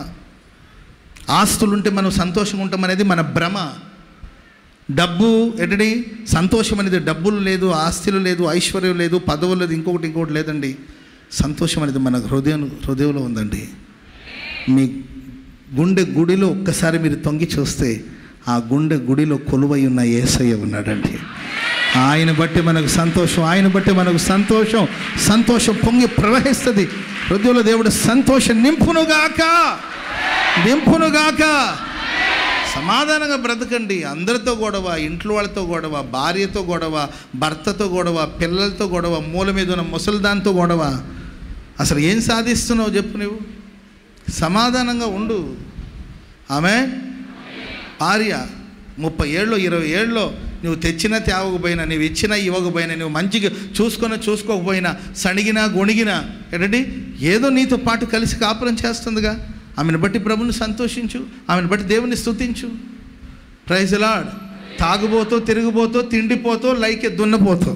ఆస్తులుంటే మనం సంతోషంగా ఉంటామనేది మన భ్రమ. డబ్బు ఏంటండి, సంతోషం అనేది డబ్బులు లేదు, ఆస్తులు లేదు, ఐశ్వర్యం లేదు, పదవులు లేదు, ఇంకొకటి లేదండి. సంతోషం అనేది మన హృదయంలో ఉందండి. మీ గుండె గుడిలో ఒక్కసారి మీరు తొంగి చూస్తే ఆ గుండె గుడిలో కొలువై ఉన్న యేసయ్య ఉన్నాడండి. ఆయన బట్టి మనకు సంతోషం, ఆయన బట్టి మనకు సంతోషం పొంగి ప్రవహిస్తుంది. హృదయంలో దేవుడు సంతోషం నింపునుగాక. నింపునుగాక. సమాధానంగా బ్రతకండి. అందరితో గొడవ, ఇంట్లో వాళ్ళతో గొడవ, భార్యతో గొడవ, భర్తతో గొడవ, పిల్లలతో గొడవ, మూల మీద ఉన్న ముసలిదాంతో గొడవ. అసలు ఏం సాధిస్తున్నావు చెప్పు నువ్వు? సమాధానంగా ఉండు. ఆమె భార్య 30 ఏళ్ళు 20 ఏళ్ళలో నువ్వు తెచ్చినా తేవకపోయినా, నువ్వు ఇచ్చినా ఇవ్వకపోయినా, నువ్వు మంచిగా చూసుకోకపోయినా, సణిగినా గొణిగినా ఏంటండి ఏదో నీతో పాటు కలిసి కాపురం చేస్తుందిగా. ఆమెను బట్టి ప్రభుని సంతోషించు, ఆమెను బట్టి దేవుని స్తుతించు. Praise the lord. తాగుబోతో, తిరిగిపోతో, తిండిపోతో, లైకే దున్నపోతో.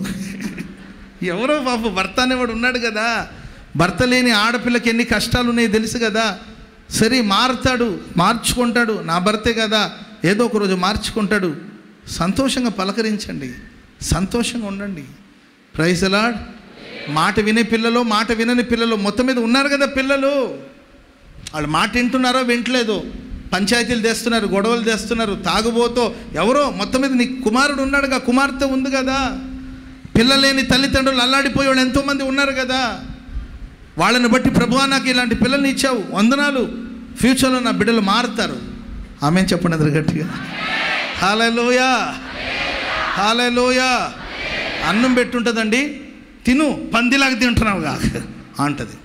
ఎవరో పాప భర్త అనేవాడు ఉన్నాడు కదా. భర్త లేని ఆడపిల్లకి ఎన్ని కష్టాలు ఉన్నాయో తెలుసు కదా. సరే మారుతాడు, మార్చుకుంటాడు. నా భర్తే కదా, ఏదో ఒకరోజు మార్చుకుంటాడు. సంతోషంగా పలకరించండి, సంతోషంగా ఉండండి. Praise the Lord. మాట వినే పిల్లలు, మాట వినని పిల్లలు మొత్తం మీద ఉన్నారు కదా. పిల్లలు వాళ్ళు మాట వింటున్నారో వింటలేదో, పంచాయతీలు తెస్తున్నారు, గొడవలు తెస్తున్నారు, తాగుబోతో ఎవరో మొత్తం మీద నీ కుమారుడు ఉన్నాడుగా, కుమార్తె ఉంది కదా. పిల్లలేని తల్లిదండ్రులు అల్లాడిపోయే వాళ్ళు ఎంతోమంది ఉన్నారు కదా. వాళ్ళని బట్టి ప్రభువా నాకు ఇలాంటి పిల్లల్ని ఇచ్చావు, వందనాలు. ఫ్యూచర్లో నా బిడ్డలు మారుతారు. ఆమె చెప్పండి అందరు గట్టిగా. హల్లెలూయా, హల్లెలూయా. అన్నం పెట్టుంటుందండి, తిను, పందిలాగా తింటున్నావుగా అంటది.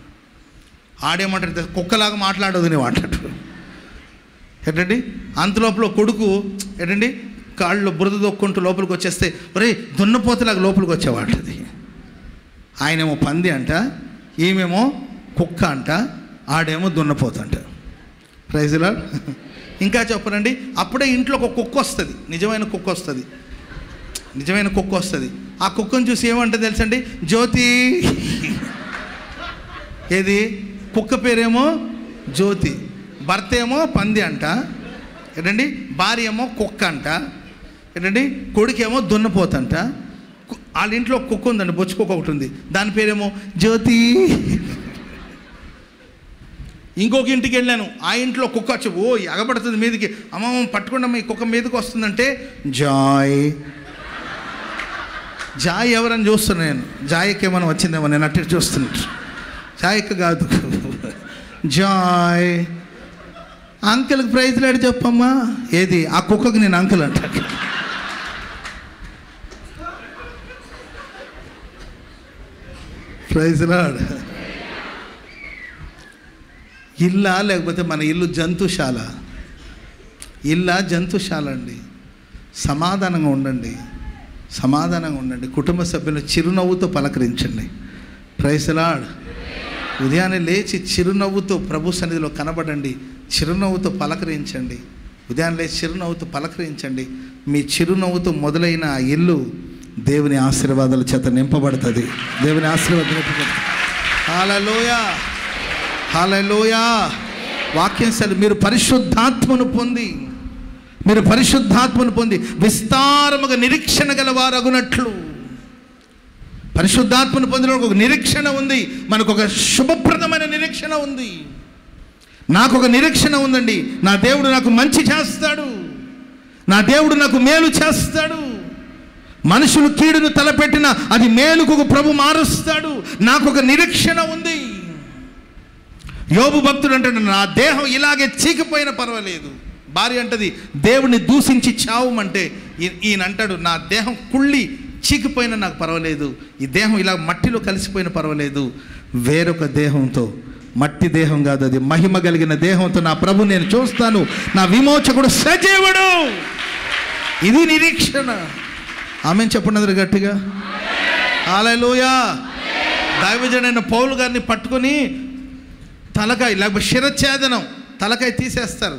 ఆడేమంటాడు, కుక్కలాగా మాట్లాడదు నీవు అంటాడు. ఏంటండి అంతలోపల కొడుకు ఏంటండి కాళ్ళు బురద దొక్కుంటూ లోపలికి వచ్చేస్తే ఒరే దున్నపోతలాగా లోపలికి వచ్చేవాటది. ఆయనేమో పంది అంట, ఈమెమో కుక్క అంట, ఆడేమో దున్నపోతంట. Praise the lord. ఇంకా చెప్పనండి, అప్పుడే ఇంట్లో ఒక కుక్క వస్తుంది, నిజమైన కుక్క వస్తుంది, నిజమైన కుక్క వస్తుంది. ఆ కుక్కను చూసి ఏమంటే తెలుసండి, జ్యోతి. ఏది కుక్క పేరేమో జ్యోతి, భర్త ఏమో పంది అంట, ఏంటండి భార్య ఏమో కుక్క అంట, ఏంటండి కొడుకేమో దున్నపోతంట. వాళ్ళ ఇంట్లో కుక్క ఉందండి, బొచ్చు కుక్క ఒకటి ఉంది, దాని పేరేమో జ్యోతి. ఇంకొక ఇంటికి వెళ్ళాను, ఆ ఇంట్లో కుక్క వచ్చి ఎగబడుతుంది మీదకి. అమ్మమ్మ పట్టుకుండా ఈ కుక్క మీదకి వస్తుందంటే జాయ్. జాయ్ ఎవరని చూస్తున్నాను నేను, జాయ్కి ఏమైనా వచ్చిందేమో నేను అట్టి చూస్తున్నాను. జాయ్కి కాదు, జాయ్. అంకుల్కి ప్రైజ్ లాడి చెప్పమ్మా. ఏది ఆ కుక్కకి నేను అంకుల్ అంట. Praise Lord. ఇల్లా లేకపోతే మన ఇల్లు జంతుశాల? ఇల్లా జంతుశాల అండి. సమాధానంగా ఉండండి, సమాధానంగా ఉండండి. కుటుంబ సభ్యులు చిరునవ్వుతో పలకరించండి. Praise lord. ఉదయాన్నే లేచి చిరునవ్వుతో ప్రభు సన్నిధిలో కనబడండి, చిరునవ్వుతో పలకరించండి. ఉదయాన్నే లేచి చిరునవ్వుతో పలకరించండి. మీ చిరునవ్వుతో మొదలైన ఆ ఇల్లు దేవుని ఆశీర్వాదాల చేత నింపబడుతుంది. దేవుని ఆశీర్వాదం నింపబడుతుంది. హల్లెలూయా, హల్లెలూయా. వాక్యం సరి. మీరు పరిశుద్ధాత్మను పొంది, మీరు పరిశుద్ధాత్మను పొంది విస్తారముగా నిరీక్షణ గలవారగునట్లు. పరిశుద్ధాత్మను పొందిన ఒక నిరీక్షణ ఉంది, మనకు ఒక శుభప్రదమైన నిరీక్షణ ఉంది. నాకు ఒక నిరీక్షణ ఉందండి, నా దేవుడు నాకు మంచి చేస్తాడు, నా దేవుడు నాకు మేలు చేస్తాడు. మనుషులు కీడును తలపెట్టిన అది మేలుకు ప్రభు మారుస్తాడు. నాకు ఒక నిరీక్షణ ఉంది. యోబు భక్తుడు అంటాడు, నా దేహం ఇలాగే చీకిపోయినా పర్వాలేదు. భార్య అంటది, దేవుడిని దూషించి చావమంటే ఈయన అంటాడు, నా దేహం కుళ్ళి చీకిపోయినా నాకు పర్వాలేదు, ఈ దేహం ఇలా మట్టిలో కలిసిపోయినా పర్వాలేదు, వేరొక దేహంతో, మట్టి దేహం కాదు అది, మహిమ కలిగిన దేహంతో నా ప్రభు నేను చూస్తాను, నా విమోచకుడు సజీవుడు. ఇది నిరీక్షణ. ఆమెను చెప్పండి గట్టిగా. హల్లెలూయా. దైవజనుడైన పౌలు గారిని పట్టుకొని తలకాయ లేకపోతే శిరఛేదనం, తలకాయ తీసేస్తారు.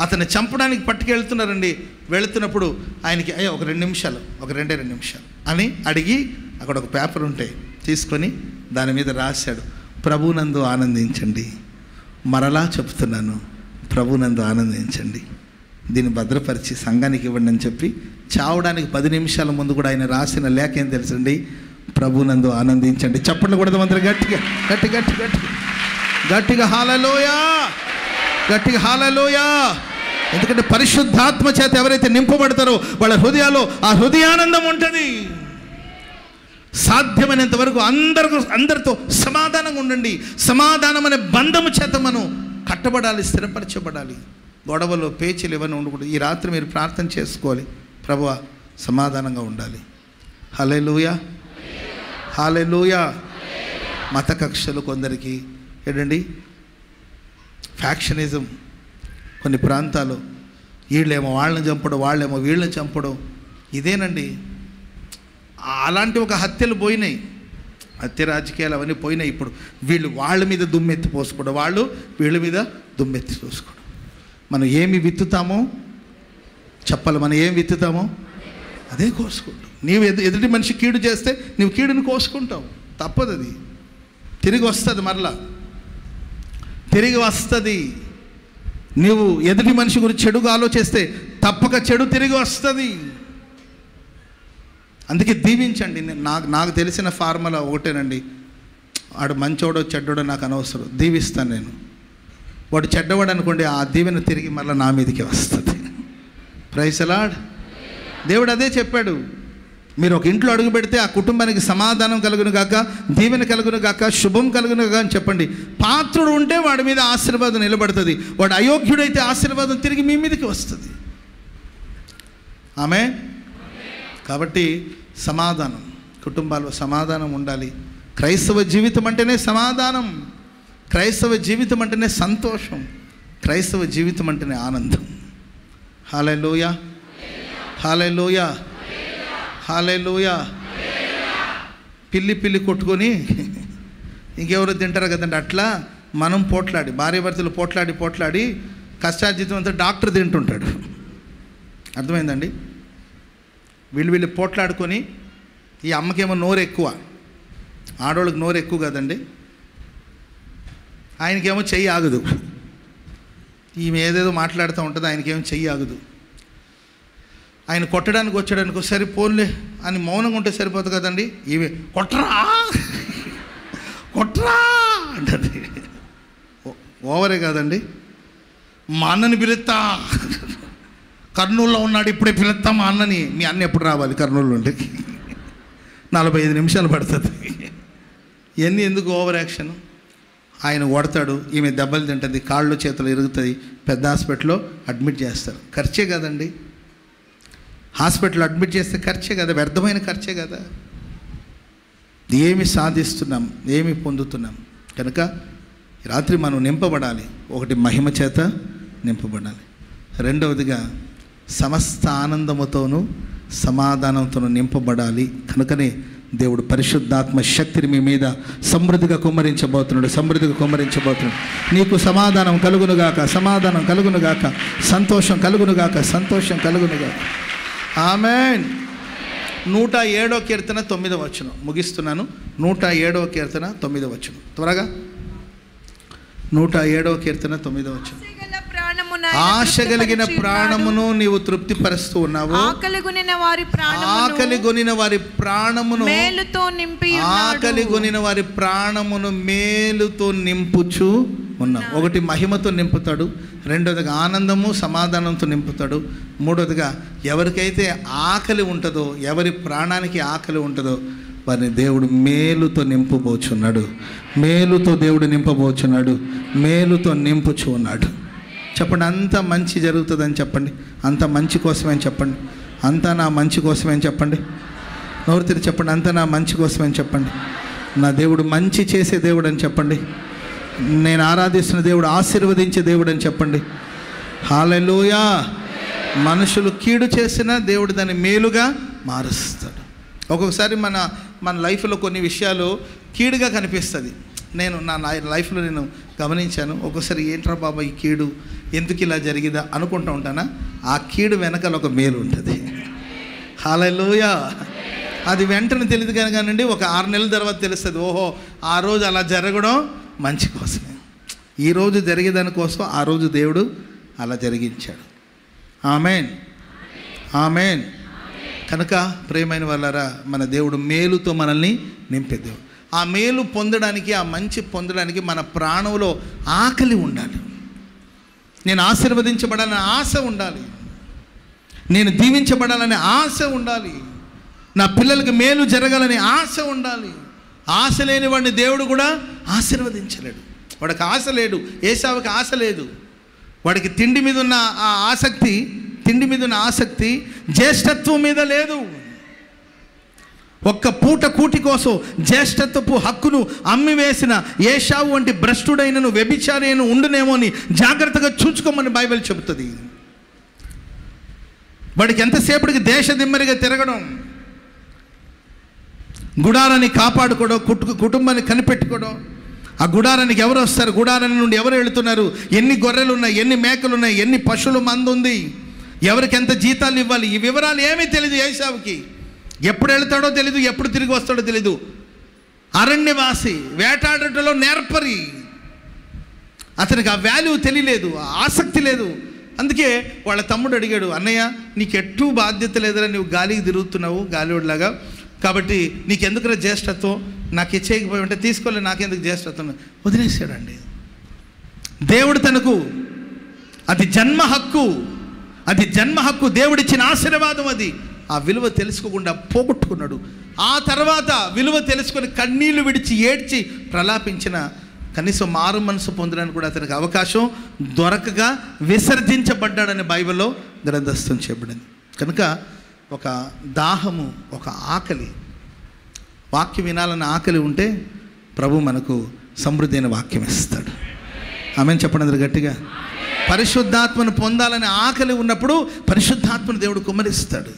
అతన్ని చంపడానికి పట్టుకెళ్తున్నారండి. వెళుతున్నప్పుడు ఆయనకి అయ్యో ఒక 2 నిమిషాలు, ఒక 2 నిమిషాలు అని అడిగి అక్కడ ఒక పేపర్ ఉంటే తీసుకొని దాని మీద రాశాడు, ప్రభునందు ఆనందించండి. మరలా చెప్తున్నాను, ప్రభునందు ఆనందించండి. దీన్ని భద్రపరిచి సంఘానికి ఇవ్వండి అని చెప్పి చావడానికి 10 నిమిషాల ముందు కూడా ఆయన రాసిన లేఖ ఏం తెలుసండి, ప్రభునందు ఆనందించండి. చప్పట్లు కూడా అందరూ గట్టిగా గట్టి గట్టి గట్టి గట్టిగా హల్లెలూయా, గట్టిగా హల్లెలూయా. ఎందుకంటే పరిశుద్ధాత్మ చేత ఎవరైతే నింపబడతారో వాళ్ళ హృదయాల్లో ఆ హృదయానందం ఉంటుంది. సాధ్యమైనంత వరకు అందరితో సమాధానంగా ఉండండి. సమాధానం అనే బంధము చేత మనం కట్టబడాలి, స్థిరపరచబడాలి. గొడవలు, పేచీలు ఇవన్నీ ఉండకూడదు. ఈ రాత్రి మీరు ప్రార్థన చేసుకోవాలి, ప్రభువా సమాధానంగా ఉండాలి. హల్లెలూయా, హల్లెలూయా. మత కక్షలు కొందరికి ఏంటండి, ఫ్యాక్షనిజం. కొన్ని ప్రాంతాలు వీళ్ళేమో వాళ్ళని చంపడం, వాళ్ళేమో వీళ్ళని చంపడం, ఇదేనండి. అలాంటి ఒక హత్యలు పోయినాయి, హత్య రాజకీయాలు అవన్నీ పోయినాయి. ఇప్పుడు వీళ్ళు వాళ్ళ మీద దుమ్మెత్తి పోసుకోవడం, వాళ్ళు వీళ్ళ మీద దుమ్మెత్తి పోసుకోవడం. మనం ఏమి విత్తుతామో చెప్పాలి, మనం ఏం విత్తుతామో అదే కోసుకుంటాం. నీవు ఎదుటి మనిషి కీడు చేస్తే నువ్వు కీడుని కోసుకుంటావు, తప్పదు. అది తిరిగి వస్తుంది, మరలా తిరిగి వస్తుంది. నీవు ఎదుటి మనిషి గురించి చెడుగా ఆలోచిస్తే తప్పక చెడు తిరిగి వస్తుంది. అందుకే దీవించండి. నాకు తెలిసిన ఫార్ములా ఒకటేనండి, వాడు మంచోడో చెడ్డోడో నాకు అనవసరం, దీవిస్తాను నేను. వాడు చెడ్డవాడు అనుకోండి, ఆ దీవెన తిరిగి మళ్ళీ నా మీదకి వస్తుంది. Praise the Lord. దేవుడు అదే చెప్పాడు, మీరు ఒక ఇంట్లో అడుగు పెడితే ఆ కుటుంబానికి సమాధానం కలుగును గాక, దీవెన కలుగును గాక, శుభం కలుగును గాక అని చెప్పండి. పాత్రుడు ఉంటే వాడి మీద ఆశీర్వాదం నిలబడుతుంది, వాడు అయోగ్యుడైతే ఆశీర్వాదం తిరిగి మీ మీదకి వస్తుంది. ఆమె. కాబట్టి సమాధానం, కుటుంబాల్లో సమాధానం ఉండాలి. క్రైస్తవ జీవితం అంటేనే సమాధానం, క్రైస్తవ జీవితం అంటేనే సంతోషం, క్రైస్తవ జీవితం అంటేనే ఆనందం. హల్లెలూయా, హల్లెలూయా, హల్లెలూయా. పిల్లి కొట్టుకొని ఇంకెవరో తింటారు కదండి, అట్లా మనం పోట్లాడి, భార్యాభర్తలు పోట్లాడి కష్టార్జితం అంతా డాక్టర్ తింటుంటాడు. అర్థమైందండి? వీళ్ళు పోట్లాడుకొని, ఈ అమ్మకేమో నోరు ఎక్కువ, ఆడవాళ్ళకి నోరు ఎక్కువ కదండి, ఆయనకేమో చెయ్యి ఆగదు. ఈమె ఏదేదో మాట్లాడుతూ ఉంటుంది, ఆయనకేమో చెయ్యి ఆగదు. ఆయన కొట్టడానికి వచ్చాడనుకో, సరే పోన్లే అని మౌనంగా ఉంటే సరిపోతుంది కదండి. ఈమె కొట్రా అంటది. ఓవరే కాదండి. మా అన్నని పిలుస్తా, కర్నూలులో ఉన్నాడు, ఇప్పుడే పిలుస్తా మా అన్నని. మీ అన్న ఎప్పుడు రావాలి కర్నూలు నుండి? 45 నిమిషాలు పడుతుంది. ఇవన్నీ ఎందుకు ఓవర్ యాక్షన్? ఆయన కొడతాడు, ఈమె దెబ్బలు తింటుంది, కాళ్ళు చేతులు ఇరుగుతుంది, పెద్ద హాస్పిటల్లో అడ్మిట్ చేస్తారు. ఖర్చే కదండి. హాస్పిటల్లో అడ్మిట్ చేస్తే ఖర్చే కదా, వ్యర్థమైన ఖర్చే కదా. ఏమి సాధిస్తున్నాం, ఏమి పొందుతున్నాం? కనుక రాత్రి మనం నింపబడాలి. ఒకటి, మహిమ చేత నింపబడాలి. రెండవదిగా సమస్త ఆనందముతోనూ సమాధానంతోనూ నింపబడాలి. కనుకనే దేవుడు పరిశుద్ధాత్మ శక్తిని మీ మీద సమృద్ధిగా కుమ్మరించబోతున్నాడు. నీకు సమాధానం కలుగునుగాక, సమాధానం కలుగునుగాక, సంతోషం కలుగునుగాక, సంతోషం కలుగునుగాక. ఆమేన్. 107వ కీర్తన 9వ వచనం ముగిస్తున్నాను. 107వ కీర్తన 9వ వచనం, త్వరగా. 107వ కీర్తన 9వ వచనం. ఆశ కలిగిన ప్రాణమును నీవు తృప్తిపరుస్తూ ఉన్నావు, ఆకలిగొనిన వారి ప్రాణమును మేలుతో నింపుచు ఉన్నావు. ఒకటి, మహిమతో నింపుతాడు. రెండోదిగా ఆనందము సమాధానంతో నింపుతాడు. మూడోదిగా ఎవరికైతే ఆకలి ఉంటుందో, ఎవరి ప్రాణానికి ఆకలి ఉంటుందో వారిని దేవుడు మేలుతో నింపబోచున్నాడు. మేలుతో దేవుడు నింపబోచున్నాడు. మేలుతో నింపుచు ఉన్నాడు. చెప్పండి, అంత మంచి జరుగుతుందని చెప్పండి. అంత మంచి కోసమే అని చెప్పండి. అంతా నా మంచి కోసమే అని చెప్పండి. నోరు తెరిచి చెప్పండి, అంతా నా మంచి కోసమే అని చెప్పండి. నా దేవుడు మంచి చేసే దేవుడు అని చెప్పండి. నేను ఆరాధిస్తున్న దేవుడు ఆశీర్వదించే దేవుడు అని చెప్పండి. హల్లెలూయా. మనుషులు కీడు చేసినా దేవుడు దాన్ని మేలుగా మారుస్తాడు. ఒక్కొక్కసారి మన లైఫ్లో కొన్ని విషయాలు కీడుగా కనిపిస్తుంది. నా లైఫ్లో నేను గమనించాను. ఒక్కొక్కసారి ఏంట్రా బాబా ఈ కీడు, ఎందుకు ఇలా జరిగిందా అనుకుంటూ ఉంటానా, ఆ కీడు వెనకాల ఒక మేలు ఉంటుంది. హల్లెలూయా. అది వెంటనే తెలియదు కానండి, ఒక 6 నెలల తర్వాత తెలుస్తుంది. ఓహో, ఆ రోజు అలా జరగడం మంచి కోసమే, ఈరోజు జరిగేదానికోసం ఆ రోజు దేవుడు అలా జరిగించాడు. ఆమేన్, ఆమేన్. కనుక ప్రియమైన వాళ్ళారా, మన దేవుడు మేలుతో మనల్ని నింపే దేవుడు. ఆ మేలు పొందడానికి, ఆ మంచి పొందడానికి మన ప్రాణంలో ఆకలి ఉండాలి. నేను ఆశీర్వదించబడాలనే ఆశ ఉండాలి. నేను దీవించబడాలనే ఆశ ఉండాలి. నా పిల్లలకి మేలు జరగాలనే ఆశ ఉండాలి. ఆశ లేని వాడిని దేవుడు కూడా ఆశీర్వదించలేడు. వాడికి ఆశ లేడు. ఏశావుకి ఆశ లేదు. వాడికి తిండి మీద ఉన్న ఆ ఆసక్తి, తిండి మీద ఉన్న ఆసక్తి జ్యేష్ఠత్వం మీద లేదు. ఒక్క పూట కూటి కోసం జ్యేష్ఠత్వపు హక్కును అమ్మివేసిన ఏశావు వంటి భ్రష్టుడైనను వ్యభిచారి అయిన ఉండునేమో అని జాగ్రత్తగా చూసుకోమని బైబిల్ చెబుతుంది. వాడికి ఎంతసేపటికి దేశ దిమ్మరిగా తిరగడం, గుడారాన్ని కాపాడుకోవడం, కుటుంబాన్ని కనిపెట్టుకోవడం. ఆ గుడారానికి ఎవరు వస్తారు, గుడారాన్ని నుండి ఎవరు వెళుతున్నారు, ఎన్ని గొర్రెలు ఉన్నాయి, ఎన్ని మేకలు ఉన్నాయి, ఎన్ని పశువుల మందు ఉంది, ఎవరికి ఎంత జీతాలు ఇవ్వాలి, ఈ వివరాలు ఏమీ తెలియదు ఏశావుకి. ఎప్పుడు వెళ్తాడో తెలీదు, ఎప్పుడు తిరిగి వస్తాడో తెలీదు. అరణ్యవాసి, వేటాడటంలో నేర్పరి. అతనికి ఆ వాల్యూ తెలియలేదు, ఆసక్తి లేదు. అందుకే వాళ్ళ తమ్ముడు అడిగాడు, అన్నయ్య నీకు ఎట్టూ బాధ్యత లేదురా, నువ్వు గాలికి తిరుగుతున్నావు గాలివాడిలాగా, కాబట్టి నీకెందుకురా జ్యేష్ఠత్వం, నాకు ఇచ్చేయకపోయి ఉంటే తీసుకోలే, నాకెందుకు జ్యేష్ఠత్వం, వదిలేసాడండి. దేవుడు తనకు అది జన్మ హక్కు, అది జన్మ హక్కు, దేవుడిచ్చిన ఆశీర్వాదం అది. ఆ విలువ తెలుసుకోకుండా పోగొట్టుకున్నాడు. ఆ తర్వాత విలువ తెలుసుకొని కన్నీళ్లు విడిచి ఏడ్చి ప్రలాపించిన, కనీసం మారు మనసు పొందడానికి కూడా అతనికి అవకాశం దొరకగా విసర్జించబడ్డాడని బైబిల్లో గ్రంథస్థం చేయబడింది. కనుక ఒక దాహము, ఒక ఆకలి, వాక్యం వినాలన్న ఆకలి ఉంటే ప్రభు మనకు సమృద్ధి అయిన వాక్యం ఇస్తాడు. ఆమెను చెప్పండి అందరు గట్టిగా. పరిశుద్ధాత్మను పొందాలనే ఆకలి ఉన్నప్పుడు పరిశుద్ధాత్మను దేవుడు కుమ్మరిస్తాడు.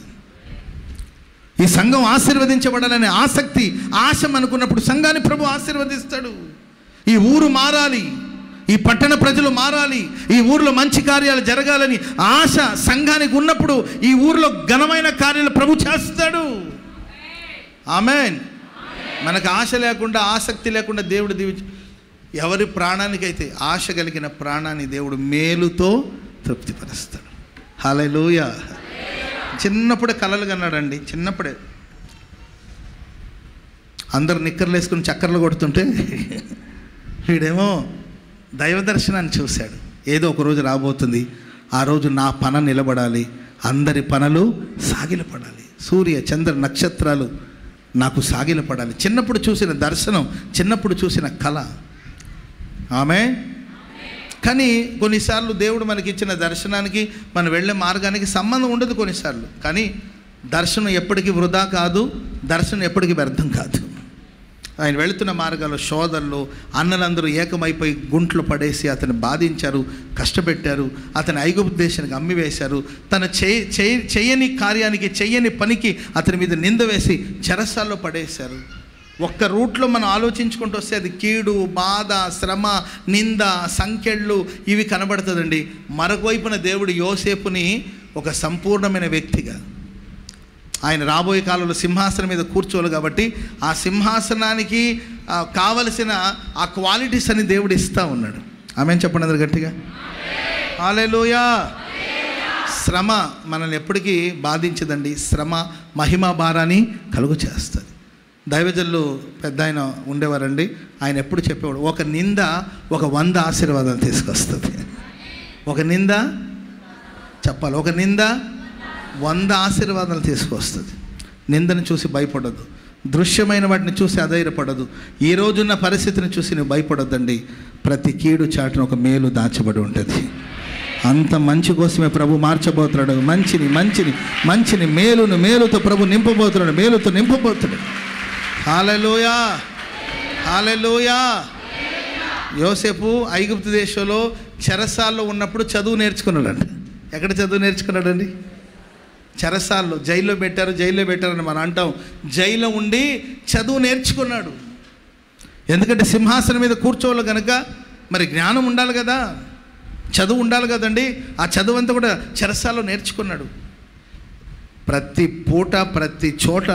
ఈ సంఘం ఆశీర్వదించబడాలనే ఆసక్తి, ఆశ అనుకున్నప్పుడు సంఘాన్ని ప్రభు ఆశీర్వదిస్తాడు. ఈ ఊరు మారాలి, ఈ పట్టణ ప్రజలు మారాలి, ఈ ఊరిలో మంచి కార్యాలు జరగాలని ఆశ సంఘానికి ఉన్నప్పుడు ఈ ఊరిలో ఘనమైన కార్యాలు ప్రభు చేస్తాడు. ఆమేన్. మనకు ఆశ లేకుండా, ఆసక్తి లేకుండా దేవుడు ఎవరి ప్రాణానికైతే ఆశ కలిగిన ప్రాణాన్ని దేవుడు మేలుతో తృప్తిపరుస్తాడు. హల్లెలూయా. చిన్నప్పుడే కలలు కన్నాడండి. చిన్నప్పుడే అందరు నిక్కర్లు వేసుకుని చక్కర్లు కొడుతుంటే వీడేమో దైవ దర్శనాన్ని చూశాడు. ఏదో ఒక రోజు రాబోతుంది, ఆ రోజు నా పన నిలబడాలి, అందరి పనులు సాగిలపడాలి, సూర్య చంద్ర నక్షత్రాలు నాకు సాగిలపడాలి. చిన్నప్పుడు చూసిన దర్శనం, చిన్నప్పుడు చూసిన కళ. ఆమె కానీ కొన్నిసార్లు దేవుడు మనకి ఇచ్చిన దర్శనానికి మనం వెళ్ళే మార్గానికి సంబంధం ఉండదు కొన్నిసార్లు. కానీ దర్శనం ఎప్పటికీ వృధా కాదు, దర్శనం ఎప్పటికీ వ్యర్థం కాదు. ఆయన వెళుతున్న మార్గాల్లో సోదరులు అన్నలందరూ ఏకమైపోయి గుంట్లు పడేసి అతను బాధించారు, కష్టపెట్టారు, అతని ఐగుప్తు దేశానికి అమ్మివేశారు. తన చెయ్యని కార్యానికి, చెయ్యని పనికి అతని మీద నింద వేసి చెరసాల్లో పడేశారు. ఒక్క రూట్లో మనం ఆలోచించుకుంటూ వస్తే అది కీడు, బాధ, శ్రమ, నింద, సంకెళ్ళు ఇవి కనబడుతుందండి. మరొక వైపున దేవుడు యోసేపుని ఒక సంపూర్ణమైన వ్యక్తిగా, ఆయన రాబోయే కాలంలో సింహాసనం మీద కూర్చోవాలి కాబట్టి ఆ సింహాసనానికి కావలసిన ఆ క్వాలిటీస్ అని దేవుడు ఇస్తూ ఉన్నాడు. ఆమేన్ చెప్పండి అందరు గట్టిగా. హల్లెలూయా. శ్రమ మనల్ని ఎప్పటికీ బాధించదండి. శ్రమ మహిమా భారాన్ని కలుగు చేస్తుంది. దైవజనులు పెద్ద ఆయన ఉండేవారండి. ఆయన ఎప్పుడు చెప్పేవాడు, ఒక నింద ఒక 100 ఆశీర్వాదాలు తీసుకొస్తుంది. ఒక నింద చెప్పాలి, ఒక నింద 100 ఆశీర్వాదాలు తీసుకొస్తుంది. నిందను చూసి భయపడద్దు, దృశ్యమైన వాటిని చూసి అధైర్యపడదు, ఈ రోజున్న పరిస్థితిని చూసి నువ్వు భయపడొద్దండి. ప్రతి కీడు చాటున ఒక మేలు దాచబడి ఉంటుంది. అంత మంచి కోసమే ప్రభు మార్చబోతున్నాడు. మంచిని మంచిని మంచిని మేలును మేలుతో ప్రభు నింపబోతున్నాడు, మేలుతో నింపబోతున్నాడు. హల్లెలూయా. హల్లెలూయా. యోసేపు ఐగుప్తు దేశంలో చెరసాల్లో ఉన్నప్పుడు చదువు నేర్చుకున్నాడంట. ఎక్కడ చదువు నేర్చుకున్నాడండి? చెరసాల్లో. జైల్లో పెట్టారని మనం అంటాం. జైల్లో ఉండి చదువు నేర్చుకున్నాడు. ఎందుకంటే సింహాసనం మీద కూర్చోవాలి కనుక మరి జ్ఞానం ఉండాలి కదా, చదువు ఉండాలి కదండి. ఆ చదువు అంతా కూడా చెరసాల్లో నేర్చుకున్నాడు. ప్రతి పూట ప్రతి చోట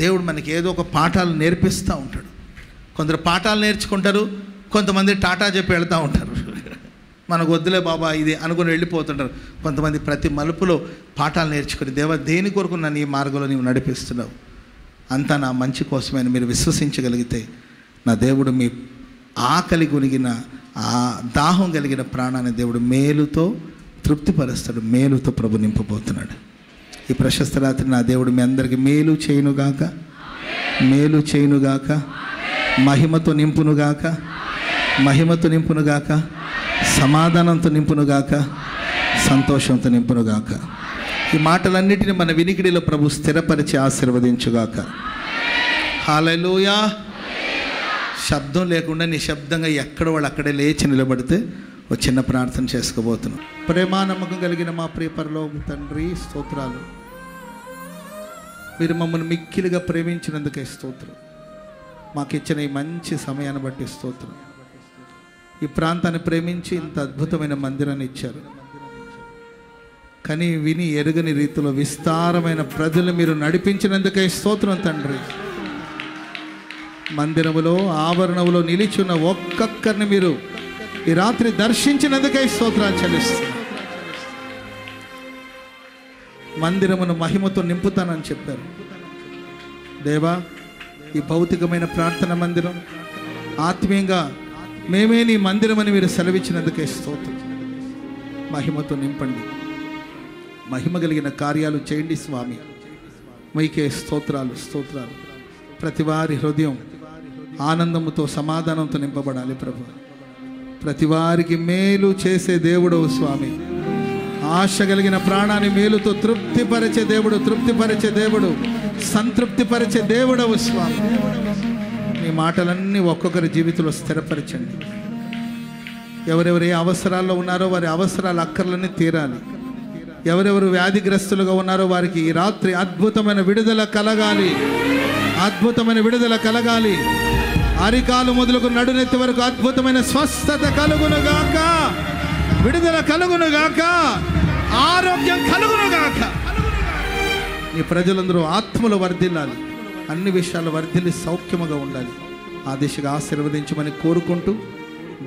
దేవుడు మనకి ఏదో ఒక పాఠాలు నేర్పిస్తూ ఉంటాడు. కొందరు పాఠాలు నేర్చుకుంటారు, కొంతమంది టాటా చెప్పి వెళ్తూ ఉంటారు. మనకు వద్దులే బాబా ఇది అనుకుని వెళ్ళిపోతుంటారు. కొంతమంది ప్రతి మలుపులో పాఠాలు నేర్చుకుని, దేవా దేని కొరకు నన్ను ఈ మార్గంలో నీవు నడిపిస్తున్నావు, అంతా నా మంచి కోసమే మీరు విశ్వసించగలిగితే నా దేవుడు మీ ఆకలి కొనిగిన ఆ దాహం కలిగిన ప్రాణాన్ని దేవుడు మేలుతో తృప్తిపరుస్తాడు. మేలుతో ప్రభు నింపబోతున్నాడు. ఈ ప్రశస్త రాత్రి నా దేవుడు మీ అందరికీ మేలు చేయునుగాక, మేలు చేయునుగాక, మహిమతో నింపునుగాక, మహిమతో నింపునుగాక, సమాధానంతో నింపునుగాక, సంతోషంతో నింపునుగాక. ఈ మాటలన్నిటిని మన వినికిడిలో ప్రభు స్థిరపరిచి ఆశీర్వదించుగాక. హల్లెలూయా. శబ్దం లేకుండా నిశ్శబ్దంగా ఎక్కడ వాళ్ళు అక్కడే లేచి నిలబడితే ఒక చిన్న ప్రార్థన చేసుకోబోతున్నాం. ప్రేమ నమ్మకం కలిగిన మా ప్రియ పరలోక తండ్రి, స్తోత్రాలు. మీరు మమ్మల్ని మిక్కిలిగా ప్రేమించినందుకే స్తోత్రం. మాకు ఇచ్చిన ఈ మంచి సమయాన్ని బట్టి స్తోత్రం. ఈ ప్రాంతాన్ని ప్రేమించి ఇంత అద్భుతమైన మందిరాన్ని ఇచ్చారు. కానీ విని ఎరుగని రీతిలో విస్తారమైన ప్రజలు మీరు నడిపించినందుకే స్తోత్రం తండ్రి. మందిరములో ఆవరణములో నిలిచున్న ఒక్కొక్కరిని మీరు ఈ రాత్రి దర్శించినందుకే స్తోత్రాలు చెల్లిస్తున్నారు. మందిరమును మహిమతో నింపుతానని చెప్పారు దేవా. ఈ భౌతికమైన ప్రార్థన మందిరం ఆత్మీయంగా మేమే నీ మందిరమని మీరు సెలవిచ్చినందుకే స్తోత్రం. మహిమతో నింపండి, మహిమ కలిగిన కార్యాలు చేయండి స్వామి. మీకే స్తోత్రాలు, స్తోత్రాలు. ప్రతి వారి హృదయం ఆనందముతో సమాధానంతో నింపబడాలి ప్రభు. ప్రతి వారికి మేలు చేసే దేవుడవు స్వామి. ఆశ కలిగిన ప్రాణాన్ని మేలుతో తృప్తిపరిచే దేవుడు, తృప్తిపరిచే దేవుడు, సంతృప్తిపరిచే దేవుడవు స్వామి. మీ మాటలన్నీ ఒక్కొక్కరి జీవితంలో స్థిరపరచండి. ఎవరెవరు ఏ అవసరాల్లో ఉన్నారో వారి అవసరాల అక్కర్లన్నీ తీరాలి. ఎవరెవరు వ్యాధిగ్రస్తులుగా ఉన్నారో వారికి ఈ రాత్రి అద్భుతమైన విడుదల కలగాలి, అద్భుతమైన విడుదల కలగాలి. అరికాలు మొదలుకు నడునెత్తి వరకు అద్భుతమైన స్వస్థత కలుగునుగాక, విడుదల కలుగునుగాక, ఆరోగ్యం కలుగునుగాక. ఈ ప్రజలందరూ ఆత్మలో వర్ధిల్లాలి, అన్ని విషయాలు వర్ధిల్లి సౌఖ్యముగా ఉండాలి. ఆ దిశగా ఆశీర్వదించమని కోరుకుంటూ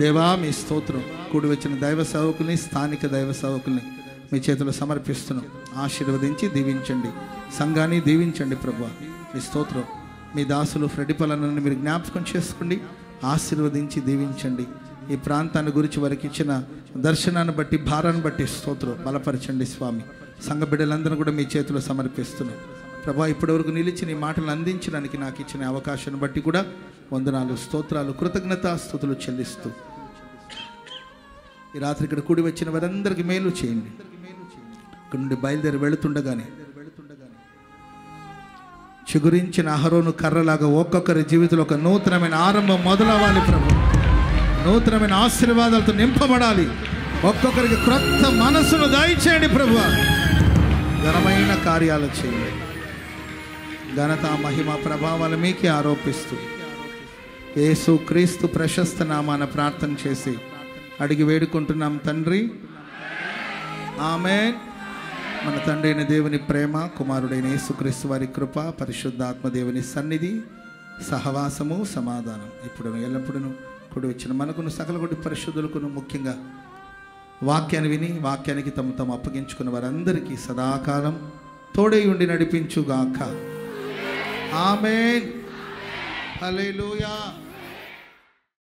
దేవా మీ స్తోత్రం. కూడి వచ్చిన దైవ సేవకుల్ని, స్థానిక దైవ సేవకుల్ని మీ చేతిలో సమర్పిస్తున్నాం. ఆశీర్వదించి దీవించండి, సంఘాన్ని దీవించండి ప్రభువా. మీ స్తోత్రం. మీ దాసులు ఫ్రెడిపలనని మీరు జ్ఞాపకం చేసుకోండి, ఆశీర్వదించి దీవించండి. ఈ ప్రాంతాన్ని గురించి వారికి ఇచ్చిన దర్శనాన్ని బట్టి, భారాన్ని బట్టి స్తోత్రం. బలపరచండి స్వామి. సంఘ బిడ్డలందరూ కూడా మీ చేతిలో సమర్పిస్తున్నాం ప్రభా. ఇప్పటివరకు నిలిచి నీ మాటలు అందించడానికి నాకు ఇచ్చిన అవకాశాన్ని బట్టి కూడా వందనాలు, స్తోత్రాలు, కృతజ్ఞతా స్తుతులు చెల్లిస్తూ ఈ రాత్రి ఇక్కడ కూడి వచ్చిన వారందరికీ మేలు చేయండి. ఇక్కడ నుండి బయలుదేరి వెళుతుండగానే చిగురించిన అహరోను కర్రలాగా ఒక్కొక్కరి జీవితంలో ఒక నూతనమైన ఆరంభం మొదలవ్వాలి ప్రభు. నూతనమైన ఆశీర్వాదాలతో నింపబడాలి. ఒక్కొక్కరికి క్రొత్త మనసును దయచేయండి ప్రభు. ఘనమైన కార్యాలు చేయండి. ఘనత, మహిమ, ప్రభావాలు మీకే ఆరోపిస్తూ యేసు క్రీస్తు ప్రశస్త నామాన ప్రార్థన చేసి అడిగి వేడుకుంటున్నాం తండ్రి, ఆమేన్. మన తండ్రి అయిన దేవుని ప్రేమ, కుమారుడైన యేసుక్రీస్తు వారి కృప, పరిశుద్ధాత్మ దేవుని సన్నిధి, సహవాసము, సమాధానం ఇప్పుడు ఎల్లప్పుడూ కూడి వచ్చిన మనకును సకల కొద్ది పరిశుద్ధులకును, ముఖ్యంగా వాక్యాన్ని విని వాక్యానికి తమ అప్పగించుకున్న వారందరికీ సదాకాలం తోడై ఉండి నడిపించుగాక. ఆమేన్. హల్లెలూయా.